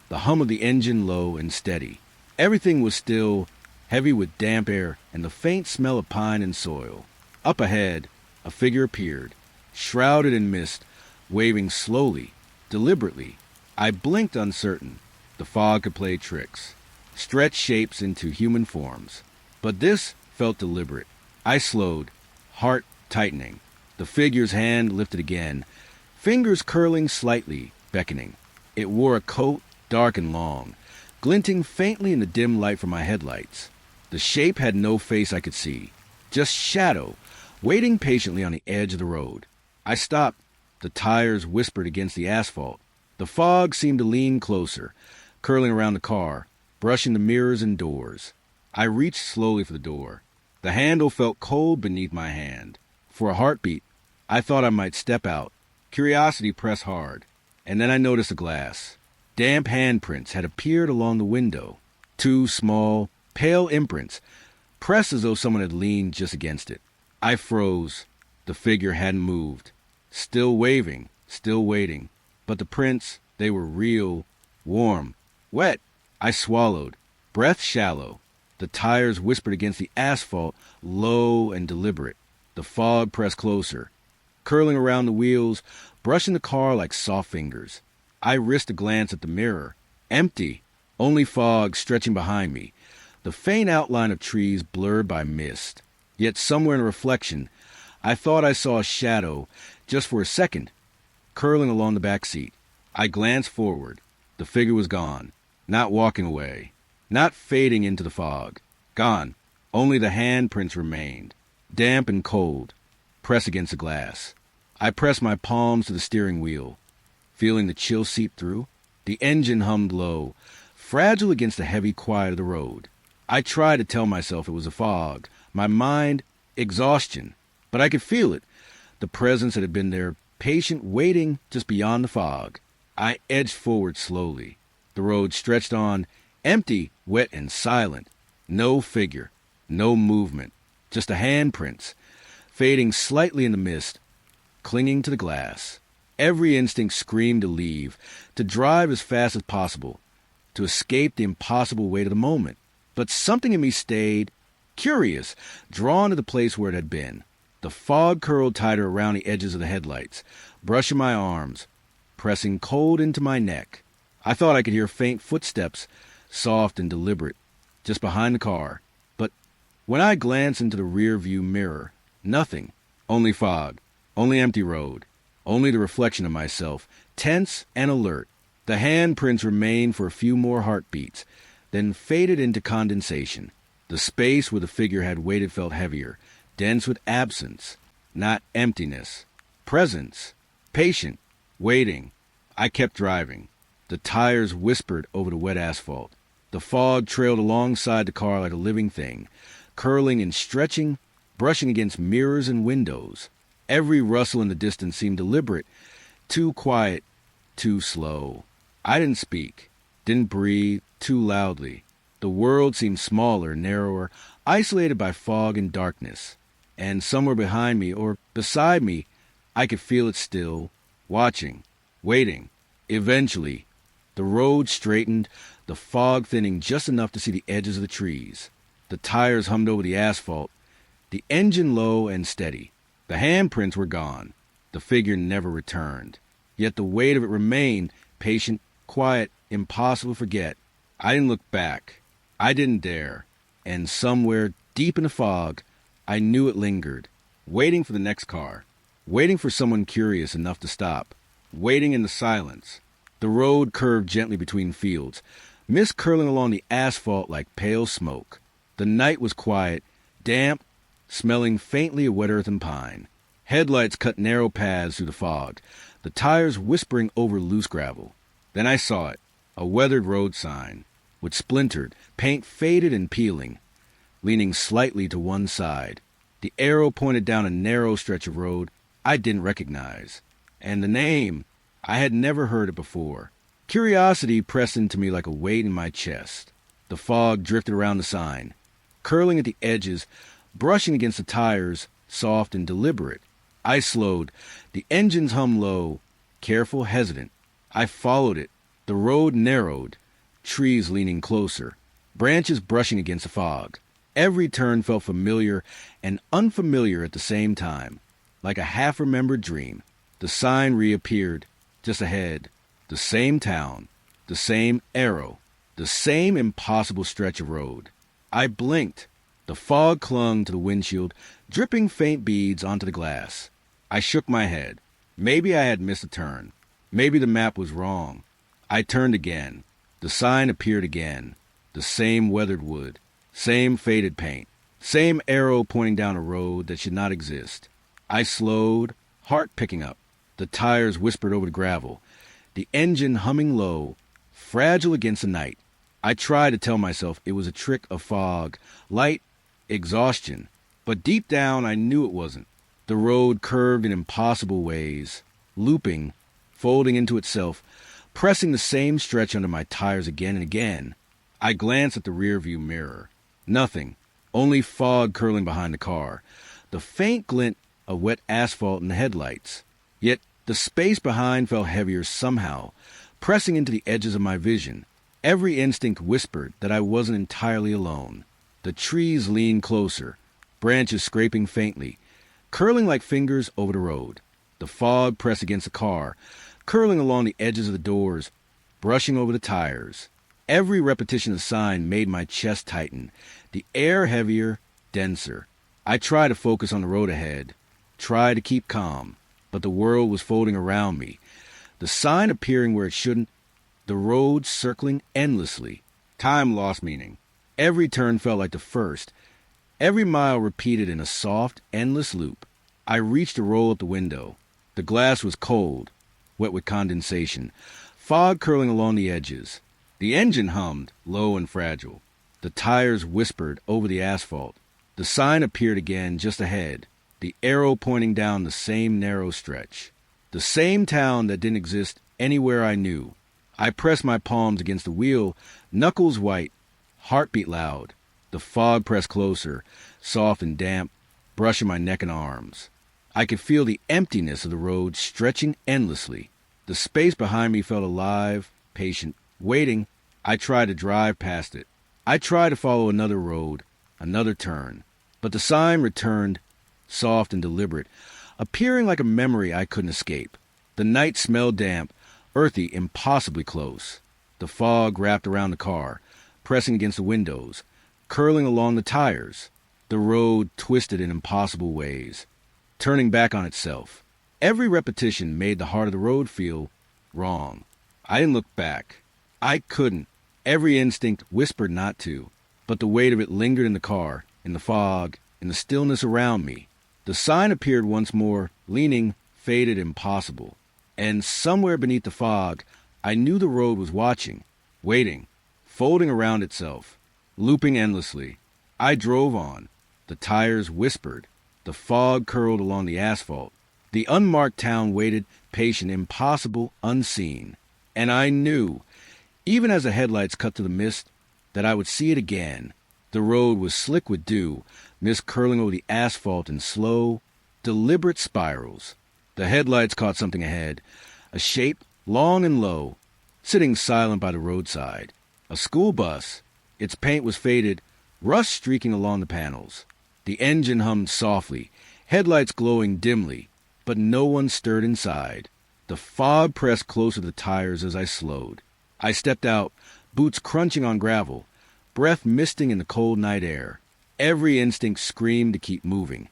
the hum of the engine low and steady. Everything was still, heavy with damp air and the faint smell of pine and soil. Up ahead, a figure appeared, shrouded in mist, waving slowly, deliberately. I blinked uncertain. The fog could play tricks, stretch shapes into human forms. But this felt deliberate. I slowed, heart tightening. The figure's hand lifted again, fingers curling slightly, beckoning. It wore a coat, dark and long, glinting faintly in the dim light from my headlights. The shape had no face I could see, just shadow, waiting patiently on the edge of the road. I stopped. The tires whispered against the asphalt. The fog seemed to lean closer, curling around the car, brushing the mirrors and doors. I reached slowly for the door. The handle felt cold beneath my hand. For a heartbeat, I thought I might step out. Curiosity pressed hard, and then I noticed a glass. Damp handprints had appeared along the window. 2 small, pale imprints, pressed as though someone had leaned just against it. I froze. The figure hadn't moved. Still waving, still waiting. But the prints, they were real, warm, wet. I swallowed, breath shallow. The tires whispered against the asphalt, low and deliberate. The fog pressed closer, curling around the wheels, brushing the car like soft fingers. I risked a glance at the mirror. Empty, only fog stretching behind me. the faint outline of trees blurred by mist. Yet somewhere in a reflection, I thought I saw a shadow, just for a second, curling along the back seat. I glanced forward. The figure was gone, not walking away, not fading into the fog. Gone. Only the handprints remained, damp and cold, pressed against the glass. I pressed my palms to the steering wheel, feeling the chill seep through. The engine hummed low, fragile against the heavy quiet of the road. I tried to tell myself it was a fog, my mind, exhaustion, but I could feel it, the presence that had been there, patient, waiting just beyond the fog. I edged forward slowly. The road stretched on, empty, wet, and silent. No figure, no movement, just the handprints, fading slightly in the mist, clinging to the glass. Every instinct screamed to leave, to drive as fast as possible, to escape the impossible weight of the moment. But something in me stayed, curious, drawn to the place where it had been. The fog curled tighter around the edges of the headlights, brushing my arms, pressing cold into my neck. I thought I could hear faint footsteps, soft and deliberate, just behind the car. But when I glanced into the rear-view mirror, nothing. Only fog, only empty road, only the reflection of myself, tense and alert. The handprints remained for a few more heartbeats, then faded into condensation. The space where the figure had waited felt heavier, dense with absence, not emptiness. Presence, patient, waiting. I kept driving. The tires whispered over the wet asphalt. The fog trailed alongside the car like a living thing, curling and stretching, brushing against mirrors and windows. Every rustle in the distance seemed deliberate, too quiet, too slow. I didn't speak, didn't breathe too loudly. The world seemed smaller, narrower, isolated by fog and darkness. And somewhere behind me, or beside me, I could feel it still, watching, waiting. Eventually, the road straightened, the fog thinning just enough to see the edges of the trees. The tires hummed over the asphalt, the engine low and steady. The handprints were gone. The figure never returned. Yet the weight of it remained, patient, quiet, impossible to forget. I didn't look back. I didn't dare. And somewhere, deep in the fog, I knew it lingered, waiting for the next car, waiting for someone curious enough to stop, waiting in the silence. The road curved gently between fields, mist curling along the asphalt like pale smoke. The night was quiet, damp, smelling faintly of wet earth and pine. Headlights cut narrow paths through the fog, the tires whispering over loose gravel. Then I saw it, a weathered road sign, with splintered, paint faded and peeling, leaning slightly to one side. The arrow pointed down a narrow stretch of road I didn't recognize. And the name, I had never heard it before. Curiosity pressed into me like a weight in my chest. The fog drifted around the sign, curling at the edges, brushing against the tires, soft and deliberate. I slowed. The engines hummed low, careful, hesitant. I followed it. The road narrowed, trees leaning closer, branches brushing against the fog. Every turn felt familiar and unfamiliar at the same time, like a half-remembered dream. The sign reappeared, just ahead. The same town, the same arrow, the same impossible stretch of road. I blinked. The fog clung to the windshield, dripping faint beads onto the glass. I shook my head. Maybe I had missed a turn. Maybe the map was wrong. I turned again. The sign appeared again. The same weathered wood, same faded paint, same arrow pointing down a road that should not exist. I slowed, heart picking up. The tires whispered over the gravel, the engine humming low, fragile against the night. I tried to tell myself it was a trick of fog, light, exhaustion, but deep down I knew it wasn't. The road curved in impossible ways, looping, folding into itself, pressing the same stretch under my tires again and again. I glanced at the rearview mirror. Nothing, only fog curling behind the car, the faint glint of wet asphalt in the headlights. Yet the space behind felt heavier somehow, pressing into the edges of my vision. Every instinct whispered that I wasn't entirely alone. The trees leaned closer, branches scraping faintly, curling like fingers over the road. The fog pressed against the car, curling along the edges of the doors, brushing over the tires. Every repetition of the sign made my chest tighten, the air heavier, denser. I tried to focus on the road ahead, tried to keep calm, but the world was folding around me. The sign appearing where it shouldn't, the road circling endlessly. Time lost meaning. Every turn felt like the first, every mile repeated in a soft, endless loop. I reached to roll up the window. The glass was cold, wet with condensation, fog curling along the edges. The engine hummed, low and fragile. The tires whispered over the asphalt. The sign appeared again just ahead, the arrow pointing down the same narrow stretch. The same town that didn't exist anywhere I knew. I pressed my palms against the wheel, knuckles white, heartbeat loud. The fog pressed closer, soft and damp, brushing my neck and arms. I could feel the emptiness of the road stretching endlessly. The space behind me felt alive, patient, waiting. I tried to drive past it. I tried to follow another road, another turn. But the sign returned, soft and deliberate, appearing like a memory I couldn't escape. The night smelled damp, earthy, impossibly close. The fog wrapped around the car, pressing against the windows, curling along the tires. The road twisted in impossible ways, turning back on itself. Every repetition made the heart of the road feel wrong. I didn't look back. I couldn't. Every instinct whispered not to, but the weight of it lingered in the car, in the fog, in the stillness around me. The sign appeared once more, leaning, faded, impossible. And somewhere beneath the fog, I knew the road was watching, waiting, folding around itself, looping endlessly. I drove on. The tires whispered. The fog curled along the asphalt. The unmarked town waited, patient, impossible, unseen. And I knew, even as the headlights cut through the mist, that I would see it again. The road was slick with dew, mist curling over the asphalt in slow, deliberate spirals. The headlights caught something ahead, a shape, long and low, sitting silent by the roadside. A school bus. Its paint was faded, rust streaking along the panels. The engine hummed softly, headlights glowing dimly, but no one stirred inside. The fog pressed closer to the tires as I slowed. I stepped out, boots crunching on gravel, breath misting in the cold night air. Every instinct screamed to keep moving,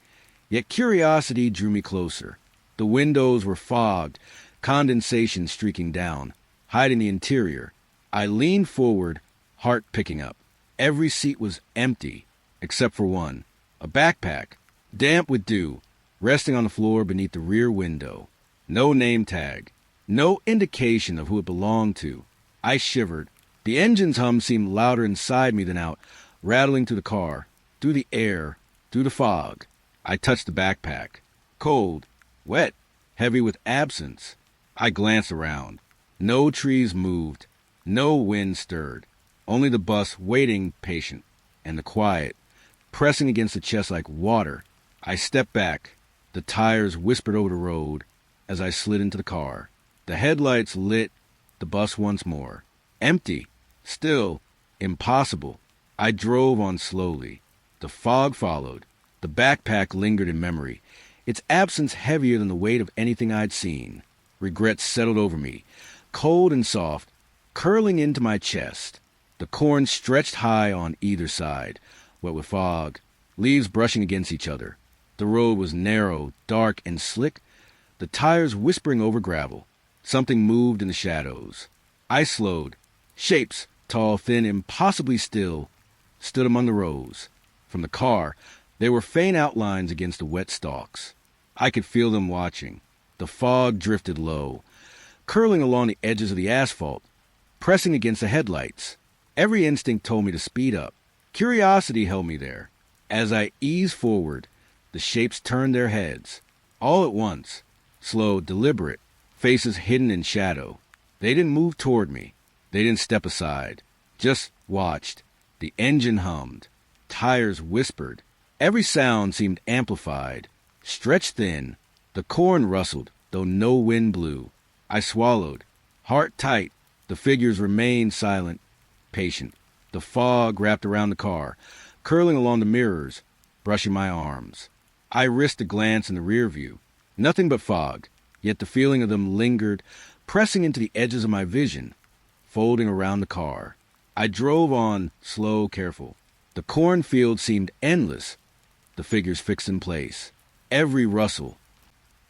yet curiosity drew me closer. The windows were fogged, condensation streaking down, hiding the interior. I leaned forward, heart picking up. Every seat was empty, except for one, a backpack, damp with dew, resting on the floor beneath the rear window. No name tag, no indication of who it belonged to. I shivered. The engine's hum seemed louder inside me than out, rattling through the car, through the air, through the fog. I touched the backpack. Cold, wet, heavy with absence. I glanced around. No trees moved. No wind stirred. Only the bus waiting patient, and the quiet, pressing against the chest like water. I stepped back. The tires whispered over the road as I slid into the car. The headlights lit the bus once more. Empty, still, impossible. I drove on slowly. The fog followed. The backpack lingered in memory, its absence heavier than the weight of anything I'd seen. Regret settled over me, cold and soft, curling into my chest. The corn stretched high on either side, wet with fog, leaves brushing against each other. The road was narrow, dark, and slick, the tires whispering over gravel. Something moved in the shadows. I slowed. Shapes, tall, thin, impossibly still, stood among the rows. From the car, there were faint outlines against the wet stalks. I could feel them watching. The fog drifted low, curling along the edges of the asphalt, pressing against the headlights. Every instinct told me to speed up. Curiosity held me there. As I eased forward, the shapes turned their heads. All at once, slow, deliberate, faces hidden in shadow. They didn't move toward me. They didn't step aside. Just watched. The engine hummed. Tires whispered. Every sound seemed amplified. Stretched thin. The corn rustled, though no wind blew. I swallowed. Heart tight. The figures remained silent, patient. The fog wrapped around the car, curling along the mirrors, brushing my arms. I risked a glance in the rear view. Nothing but fog, yet the feeling of them lingered, pressing into the edges of my vision, folding around the car. I drove on, slow, careful. The cornfield seemed endless, the figures fixed in place. Every rustle,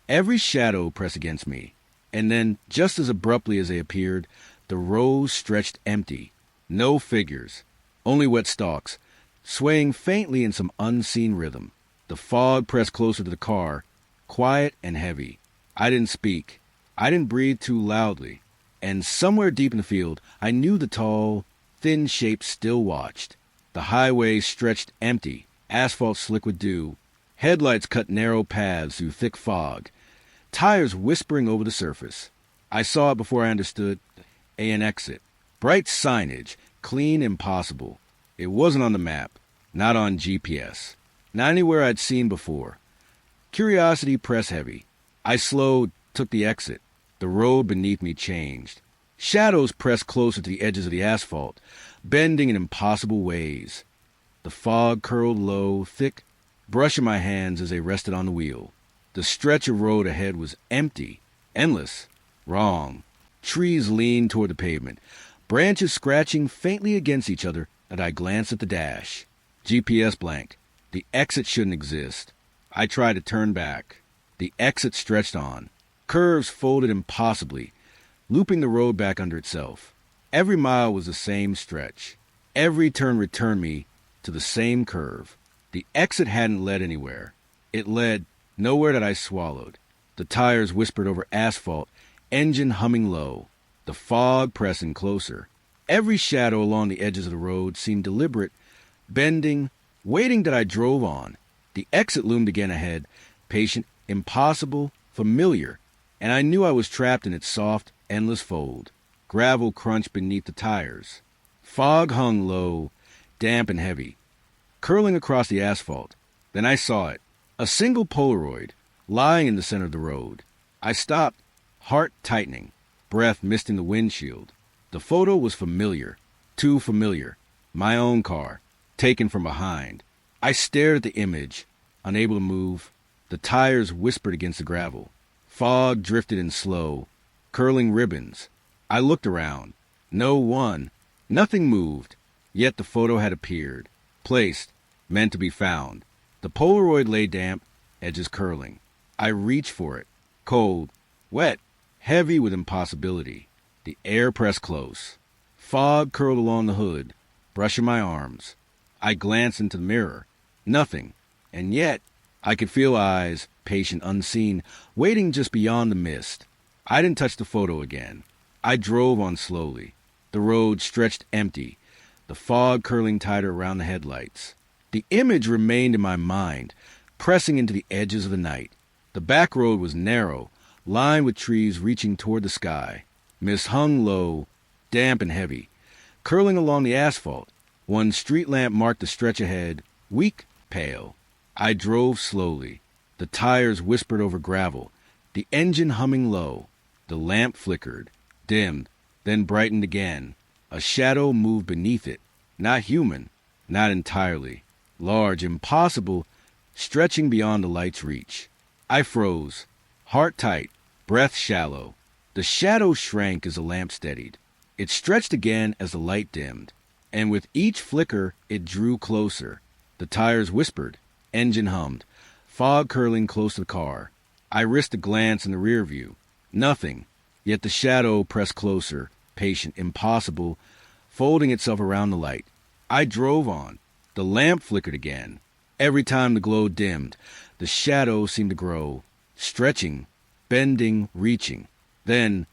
every shadow pressed against me. And then, just as abruptly as they appeared, the rows stretched empty. No figures, only wet stalks, swaying faintly in some unseen rhythm. The fog pressed closer to the car, quiet and heavy. I didn't speak. I didn't breathe too loudly. And somewhere deep in the field, I knew the tall, thin shape still watched. The highway stretched empty, asphalt slick with dew. Headlights cut narrow paths through thick fog, tires whispering over the surface. I saw it before I understood. An exit. Bright signage, clean, impossible. It wasn't on the map, not on GPS, not anywhere I'd seen before. Curiosity pressed heavy. I slowed, took the exit. The road beneath me changed. Shadows pressed closer to the edges of the asphalt, bending in impossible ways. The fog curled low, thick, brushing my hands as they rested on the wheel. The stretch of road ahead was empty, endless, wrong. Trees leaned toward the pavement, branches scratching faintly against each other as I glanced at the dash. GPS blank. The exit shouldn't exist. I tried to turn back. The exit stretched on. Curves folded impossibly, looping the road back under itself. Every mile was the same stretch. Every turn returned me to the same curve. The exit hadn't led anywhere. It led nowhere that I swallowed. The tires whispered over asphalt, engine humming low. The fog pressing closer. Every shadow along the edges of the road seemed deliberate, bending, waiting that I drove on. The exit loomed again ahead, patient, impossible, familiar, and I knew I was trapped in its soft, endless fold. Gravel crunched beneath the tires. Fog hung low, damp and heavy, curling across the asphalt. Then I saw it, a single Polaroid, lying in the center of the road. I stopped, heart tightening, breath misting the windshield. The photo was familiar, too familiar. My own car, taken from behind. I stared at the image, unable to move. The tires whispered against the gravel. Fog drifted in slow, curling ribbons. I looked around. No one. Nothing moved. Yet the photo had appeared. Placed. Meant to be found. The Polaroid lay damp, edges curling. I reached for it. Cold. Wet. Heavy with impossibility. The air pressed close. Fog curled along the hood, brushing my arms. I glanced into the mirror. Nothing. And yet, I could feel eyes, patient, unseen, waiting just beyond the mist. I didn't touch the photo again. I drove on slowly. The road stretched empty, the fog curling tighter around the headlights. The image remained in my mind, pressing into the edges of the night. The back road was narrow, lined with trees reaching toward the sky. Mist hung low, damp and heavy, curling along the asphalt. One street lamp marked the stretch ahead, weak, pale. I drove slowly. The tires whispered over gravel, the engine humming low. The lamp flickered, dimmed, then brightened again. A shadow moved beneath it, not human, not entirely. Large, impossible, stretching beyond the light's reach. I froze, heart tight, breath shallow. The shadow shrank as the lamp steadied. It stretched again as the light dimmed, and with each flicker it drew closer. The tires whispered, engine hummed, fog curling close to the car. I risked a glance in the rear view. Nothing, yet the shadow pressed closer, patient, impossible, folding itself around the light. I drove on. The lamp flickered again. Every time the glow dimmed, the shadow seemed to grow, stretching, bending, reaching. Then,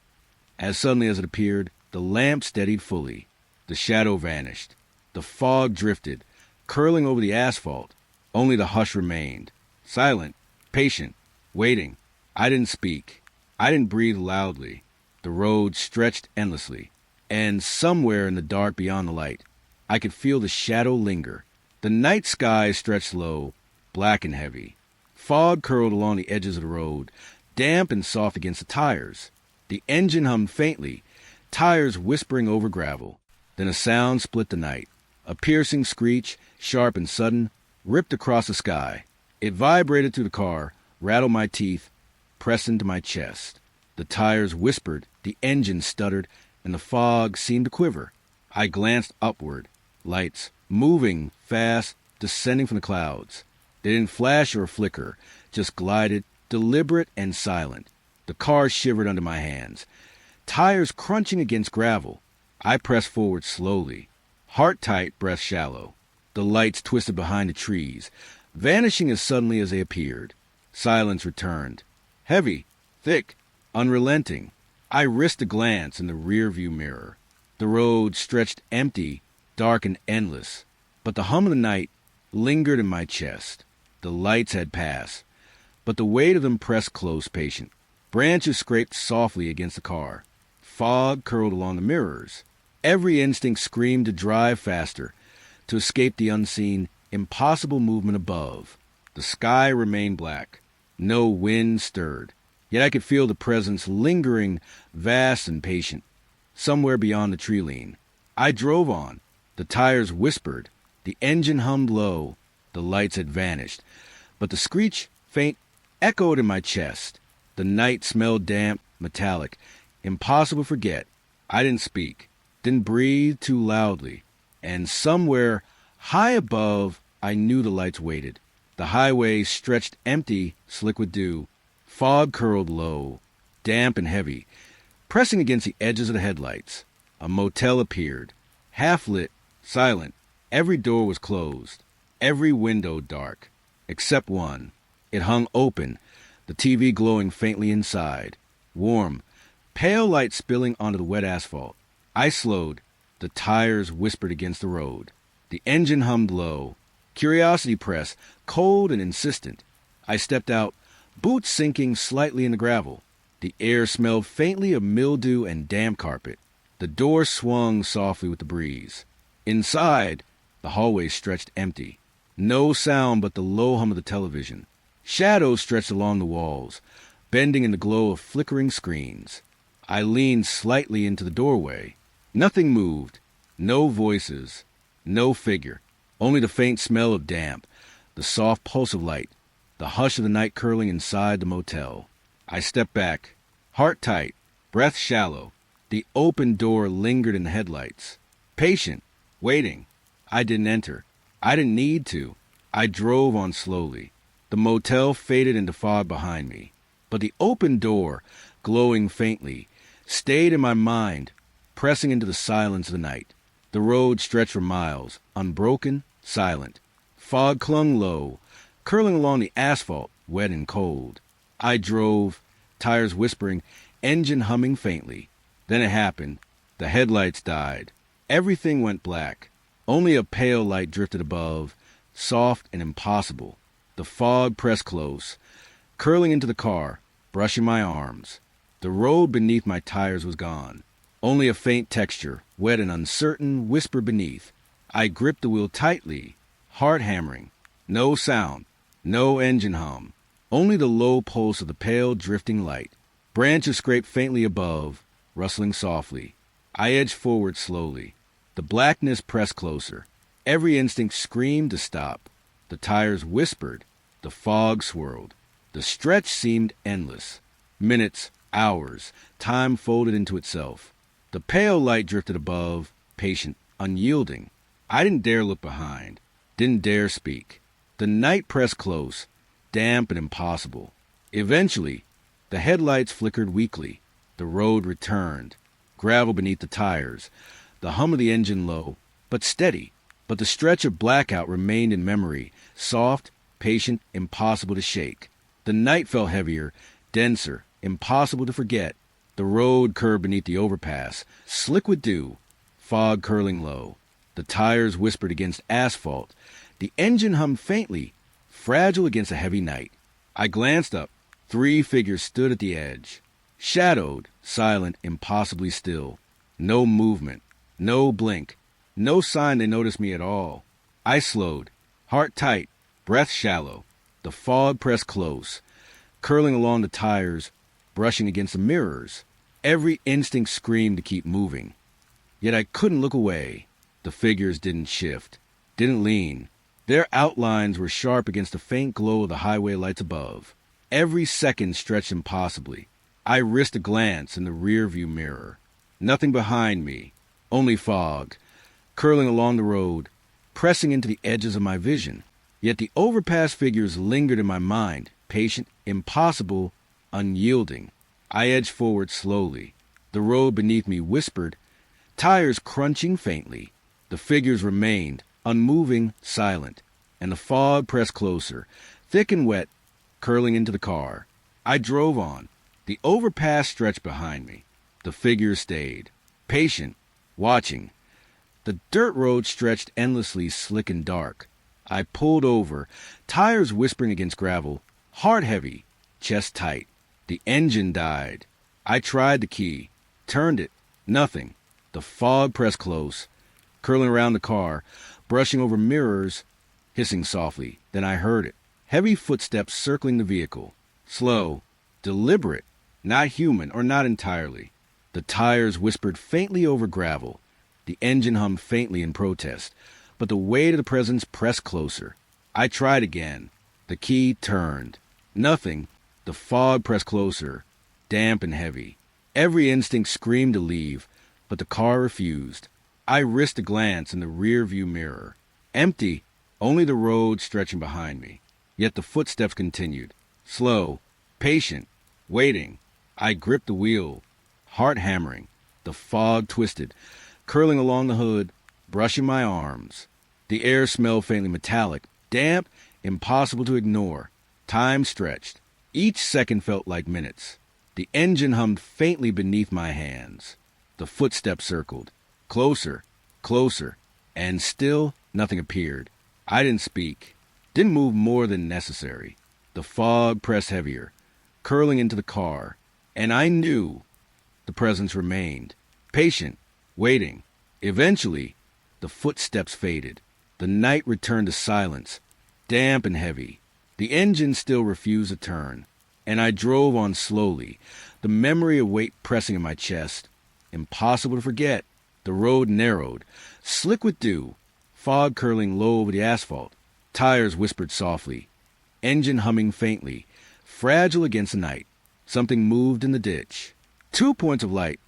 as suddenly as it appeared, the lamp steadied fully. The shadow vanished. The fog drifted, curling over the asphalt. Only the hush remained. Silent, patient, waiting. I didn't speak. I didn't breathe loudly. The road stretched endlessly. And somewhere in the dark beyond the light, I could feel the shadow linger. The night sky stretched low, black and heavy. Fog curled along the edges of the road, damp and soft against the tires. The engine hummed faintly, tires whispering over gravel. Then a sound split the night. A piercing screech, sharp and sudden, ripped across the sky. It vibrated through the car, rattled my teeth, pressed into my chest. The tires whispered, the engine stuttered, and the fog seemed to quiver. I glanced upward. Lights, moving, fast, descending from the clouds. They didn't flash or flicker, just glided, deliberate and silent. The car shivered under my hands. Tires crunching against gravel. I pressed forward slowly. Heart tight, breath shallow. The lights twisted behind the trees, vanishing as suddenly as they appeared. Silence returned. Heavy, thick, unrelenting. I risked a glance in the rearview mirror. The road stretched empty, dark and endless, but the hum of the night lingered in my chest. The lights had passed, but the weight of them pressed close, patient. Branches scraped softly against the car. Fog curled along the mirrors. Every instinct screamed to drive faster, to escape the unseen, impossible movement above. The sky remained black. No wind stirred. Yet I could feel the presence lingering, vast and patient, somewhere beyond the tree line. I drove on. The tires whispered. The engine hummed low. The lights had vanished. But the screech, faint, echoed in my chest. The night smelled damp, metallic, impossible to forget. I didn't speak, didn't breathe too loudly. And somewhere, high above, I knew the lights waited. The highway stretched empty, slick with dew. Fog curled low, damp and heavy, pressing against the edges of the headlights. A motel appeared, half-lit, silent. Every door was closed, every window dark, except one. It hung open, the TV glowing faintly inside. Warm, pale light spilling onto the wet asphalt. I slowed. The tires whispered against the road. The engine hummed low. Curiosity pressed, cold and insistent. I stepped out, boots sinking slightly in the gravel. The air smelled faintly of mildew and damp carpet. The door swung softly with the breeze. Inside, the hallway stretched empty. No sound but the low hum of the television. Shadows stretched along the walls, bending in the glow of flickering screens. I leaned slightly into the doorway. Nothing moved. No voices. No figure. Only the faint smell of damp, the soft pulse of light, the hush of the night curling inside the motel. I stepped back, heart tight, breath shallow. The open door lingered in the headlights. Patient, waiting. I didn't enter. I didn't need to. I drove on slowly. The motel faded into fog behind me. But the open door, glowing faintly, stayed in my mind, pressing into the silence of the night. The road stretched for miles, unbroken, silent. Fog clung low, curling along the asphalt, wet and cold. I drove, tires whispering, engine humming faintly. Then it happened. The headlights died. Everything went black. Only a pale light drifted above, soft and impossible. The fog pressed close, curling into the car, brushing my arms. The road beneath my tires was gone. Only a faint texture, wet and uncertain, whispered beneath. I gripped the wheel tightly, heart hammering. No sound, no engine hum, only the low pulse of the pale, drifting light. Branches scraped faintly above, rustling softly. I edged forward slowly. The blackness pressed closer. Every instinct screamed to stop. The tires whispered. The fog swirled. The stretch seemed endless. Minutes, hours, time folded into itself. The pale light drifted above, patient, unyielding. I didn't dare look behind, didn't dare speak. The night pressed close, damp and impossible. Eventually, the headlights flickered weakly. The road returned, gravel beneath the tires, the hum of the engine low, but steady. But the stretch of blackout remained in memory, soft, patient, impossible to shake. The night felt heavier, denser, impossible to forget. The road curved beneath the overpass, slick with dew, fog curling low. The tires whispered against asphalt. The engine hummed faintly, fragile against a heavy night. I glanced up. 3 figures stood at the edge, shadowed, silent, impossibly still. No movement, no blink, no sign they noticed me at all. I slowed, heart tight, breath shallow. The fog pressed close, curling along the tires, brushing against the mirrors. Every instinct screamed to keep moving. Yet I couldn't look away. The figures didn't shift, didn't lean. Their outlines were sharp against the faint glow of the highway lights above. Every second stretched impossibly. I risked a glance in the rearview mirror. Nothing behind me, only fog, curling along the road, pressing into the edges of my vision. Yet the overpass figures lingered in my mind, patient, impossible, unyielding. I edged forward slowly. The road beneath me whispered, tires crunching faintly. The figures remained, unmoving, silent, and the fog pressed closer, thick and wet, curling into the car. I drove on. The overpass stretched behind me. The figures stayed, patient, watching. The dirt road stretched endlessly, slick and dark. I pulled over, tires whispering against gravel, heart heavy, chest tight. The engine died. I tried the key, turned it, nothing. The fog pressed close, curling around the car, brushing over mirrors, hissing softly. Then I heard it. Heavy footsteps circling the vehicle. Slow, deliberate, not human or not entirely. The tires whispered faintly over gravel. The engine hummed faintly in protest, but the weight of the presence pressed closer. I tried again. The key turned. Nothing. The fog pressed closer, damp and heavy. Every instinct screamed to leave, but the car refused. I risked a glance in the rear-view mirror. Empty, only the road stretching behind me. Yet the footsteps continued. Slow, patient, waiting. I gripped the wheel, heart hammering. The fog twisted, curling along the hood, brushing my arms. The air smelled faintly metallic, damp, impossible to ignore. Time stretched. Each second felt like minutes. The engine hummed faintly beneath my hands. The footsteps circled. Closer, closer, and still nothing appeared. I didn't speak, didn't move more than necessary. The fog pressed heavier, curling into the car, and I knew the presence remained, patient, waiting. Eventually, the footsteps faded. The night returned to silence, damp and heavy. The engine still refused to turn, and I drove on slowly, the memory of weight pressing in my chest. Impossible to forget. The road narrowed, slick with dew, fog curling low over the asphalt. Tires whispered softly, engine humming faintly, fragile against the night. Something moved in the ditch. 2 points of light,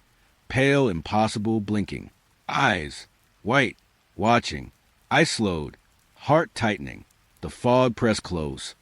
pale, impossible, blinking. Eyes, white, watching. I slowed, heart tightening. The fog pressed close,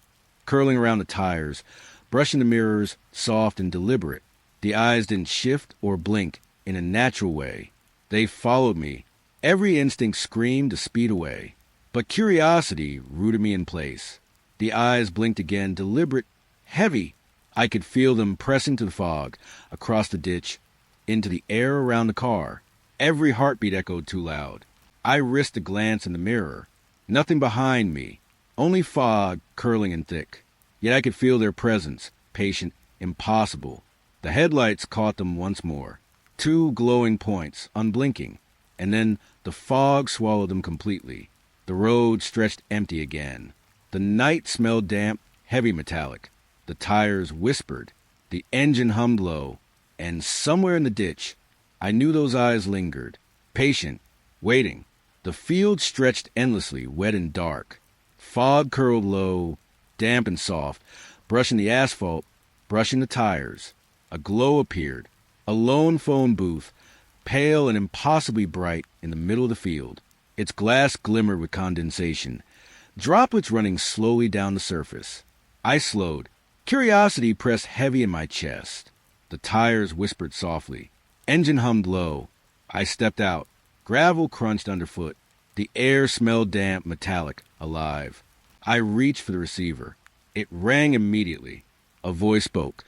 curling around the tires, brushing the mirrors, soft and deliberate. The eyes didn't shift or blink in a natural way. They followed me. Every instinct screamed to speed away. But curiosity rooted me in place. The eyes blinked again, deliberate, heavy. I could feel them pressing to the fog, across the ditch, into the air around the car. Every heartbeat echoed too loud. I risked a glance in the mirror. Nothing behind me, only fog curling and thick. Yet I could feel their presence, patient, impossible. The headlights caught them once more. 2 glowing points, unblinking. And then the fog swallowed them completely. The road stretched empty again. The night smelled damp, heavy metallic. The tires whispered. The engine hummed low. And somewhere in the ditch, I knew those eyes lingered, patient, waiting. The field stretched endlessly, wet and dark. Fog curled low, damp and soft, brushing the asphalt, brushing the tires. A glow appeared, a lone phone booth, pale and impossibly bright in the middle of the field. Its glass glimmered with condensation, droplets running slowly down the surface. I slowed. Curiosity pressed heavy in my chest. The tires whispered softly. Engine hummed low. I stepped out. Gravel crunched underfoot. The air smelled damp, metallic, alive. I reached for the receiver. It rang immediately. A voice spoke.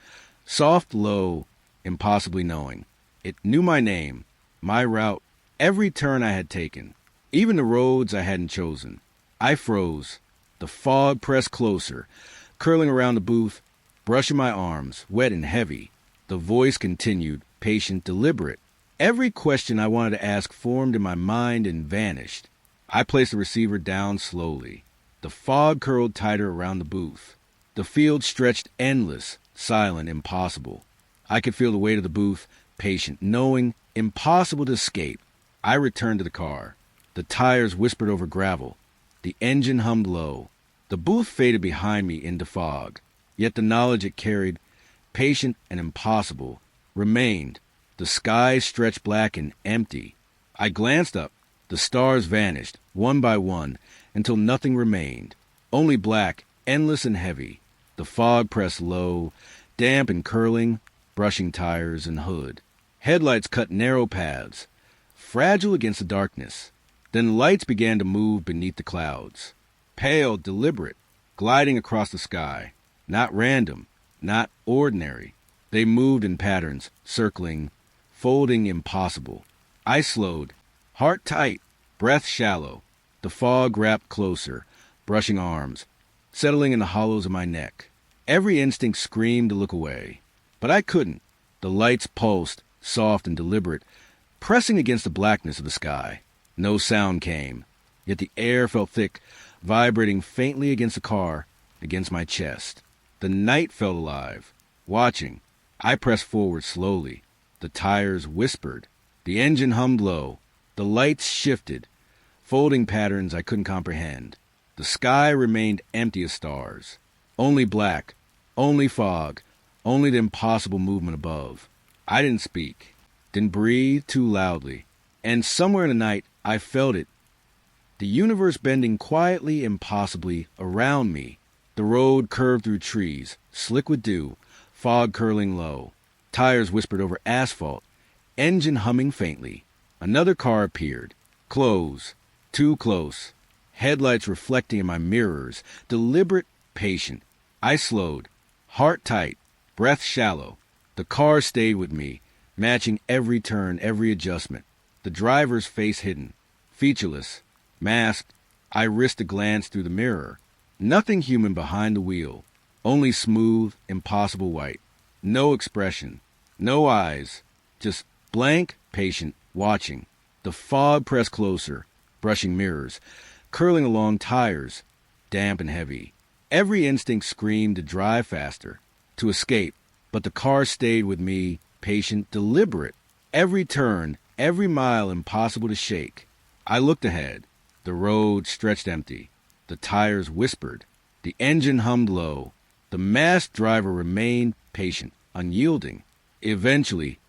Soft, low, impossibly knowing. It knew my name, my route, every turn I had taken, even the roads I hadn't chosen. I froze. The fog pressed closer, curling around the booth, brushing my arms, wet and heavy. The voice continued, patient, deliberate. Every question I wanted to ask formed in my mind and vanished. I placed the receiver down slowly. The fog curled tighter around the booth. The field stretched endless, silent, impossible. I could feel the weight of the booth, patient, knowing, impossible to escape. I returned to the car. The tires whispered over gravel. The engine hummed low. The booth faded behind me into fog. Yet the knowledge it carried, patient and impossible, remained. The sky stretched black and empty. I glanced up. The stars vanished, one by one, until nothing remained. Only black, endless and heavy. The fog pressed low, damp and curling, brushing tires and hood. Headlights cut narrow paths, fragile against the darkness. Then lights began to move beneath the clouds. Pale, deliberate, gliding across the sky. Not random, not ordinary. They moved in patterns, circling, folding impossible. I slowed, heart tight, breath shallow. The fog wrapped closer, brushing arms, settling in the hollows of my neck. Every instinct screamed to look away, but I couldn't. The lights pulsed, soft and deliberate, pressing against the blackness of the sky. No sound came, yet the air felt thick, vibrating faintly against the car, against my chest. The night felt alive, watching. I pressed forward slowly. The tires whispered. The engine hummed low. The lights shifted, folding patterns I couldn't comprehend. The sky remained empty of stars. Only black, only fog, only the impossible movement above. I didn't speak, didn't breathe too loudly. And somewhere in the night, I felt it. The universe bending quietly, impossibly, around me. The road curved through trees, slick with dew, fog curling low. Tires whispered over asphalt, engine humming faintly. Another car appeared. Close, too close. Headlights reflecting in my mirrors, deliberate, patient. I slowed, heart tight, breath shallow. The car stayed with me, matching every turn, every adjustment. The driver's face hidden, featureless, masked. I risked a glance through the mirror. Nothing human behind the wheel, only smooth, impossible white. No expression, no eyes, just blank, patient, watching. The fog pressed closer, brushing mirrors, curling along tires, damp and heavy. Every instinct screamed to drive faster, to escape, but the car stayed with me, patient, deliberate. Every turn, every mile impossible to shake. I looked ahead. The road stretched empty. The tires whispered. The engine hummed low. The masked driver remained patient, unyielding. Eventually,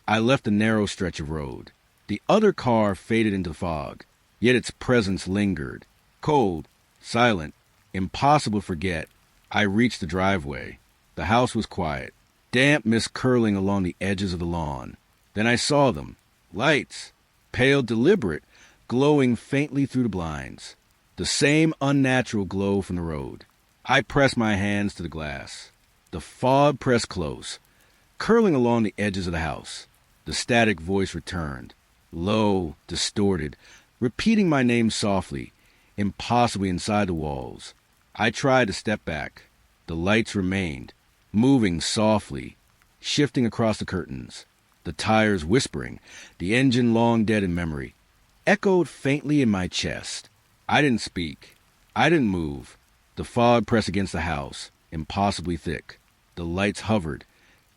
I left the narrow stretch of road. The other car faded into fog, yet its presence lingered. Cold, silent, impossible to forget. I reached the driveway. The house was quiet, damp mist curling along the edges of the lawn. Then I saw them. Lights, pale, deliberate, glowing faintly through the blinds. The same unnatural glow from the road. I pressed my hands to the glass. The fog pressed close, curling along the edges of the house. The static voice returned, low, distorted, repeating my name softly, impossibly inside the walls. I tried to step back. The lights remained, moving softly, shifting across the curtains. The tires whispering, the engine long dead in memory, echoed faintly in my chest. I didn't speak. I didn't move. The fog pressed against the house, impossibly thick. The lights hovered,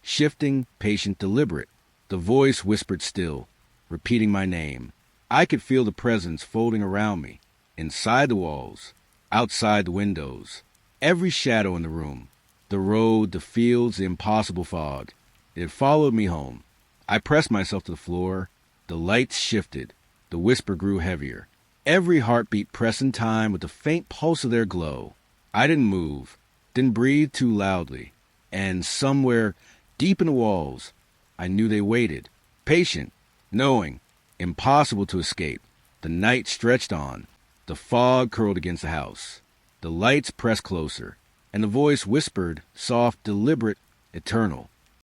shifting, patient, deliberate. The voice whispered still, repeating my name. I could feel the presence folding around me, inside the walls, outside the windows, every shadow in the room. The road, the fields, the impossible fog. It followed me home. I pressed myself to the floor. The lights shifted. The whisper grew heavier. Every heartbeat pressed in time with the faint pulse of their glow. I didn't move, didn't breathe too loudly. And somewhere, deep in the walls, I knew they waited, patient, knowing, impossible to escape. The night stretched on. The fog curled against the house. The lights pressed closer, and the voice whispered, soft, deliberate, eternal.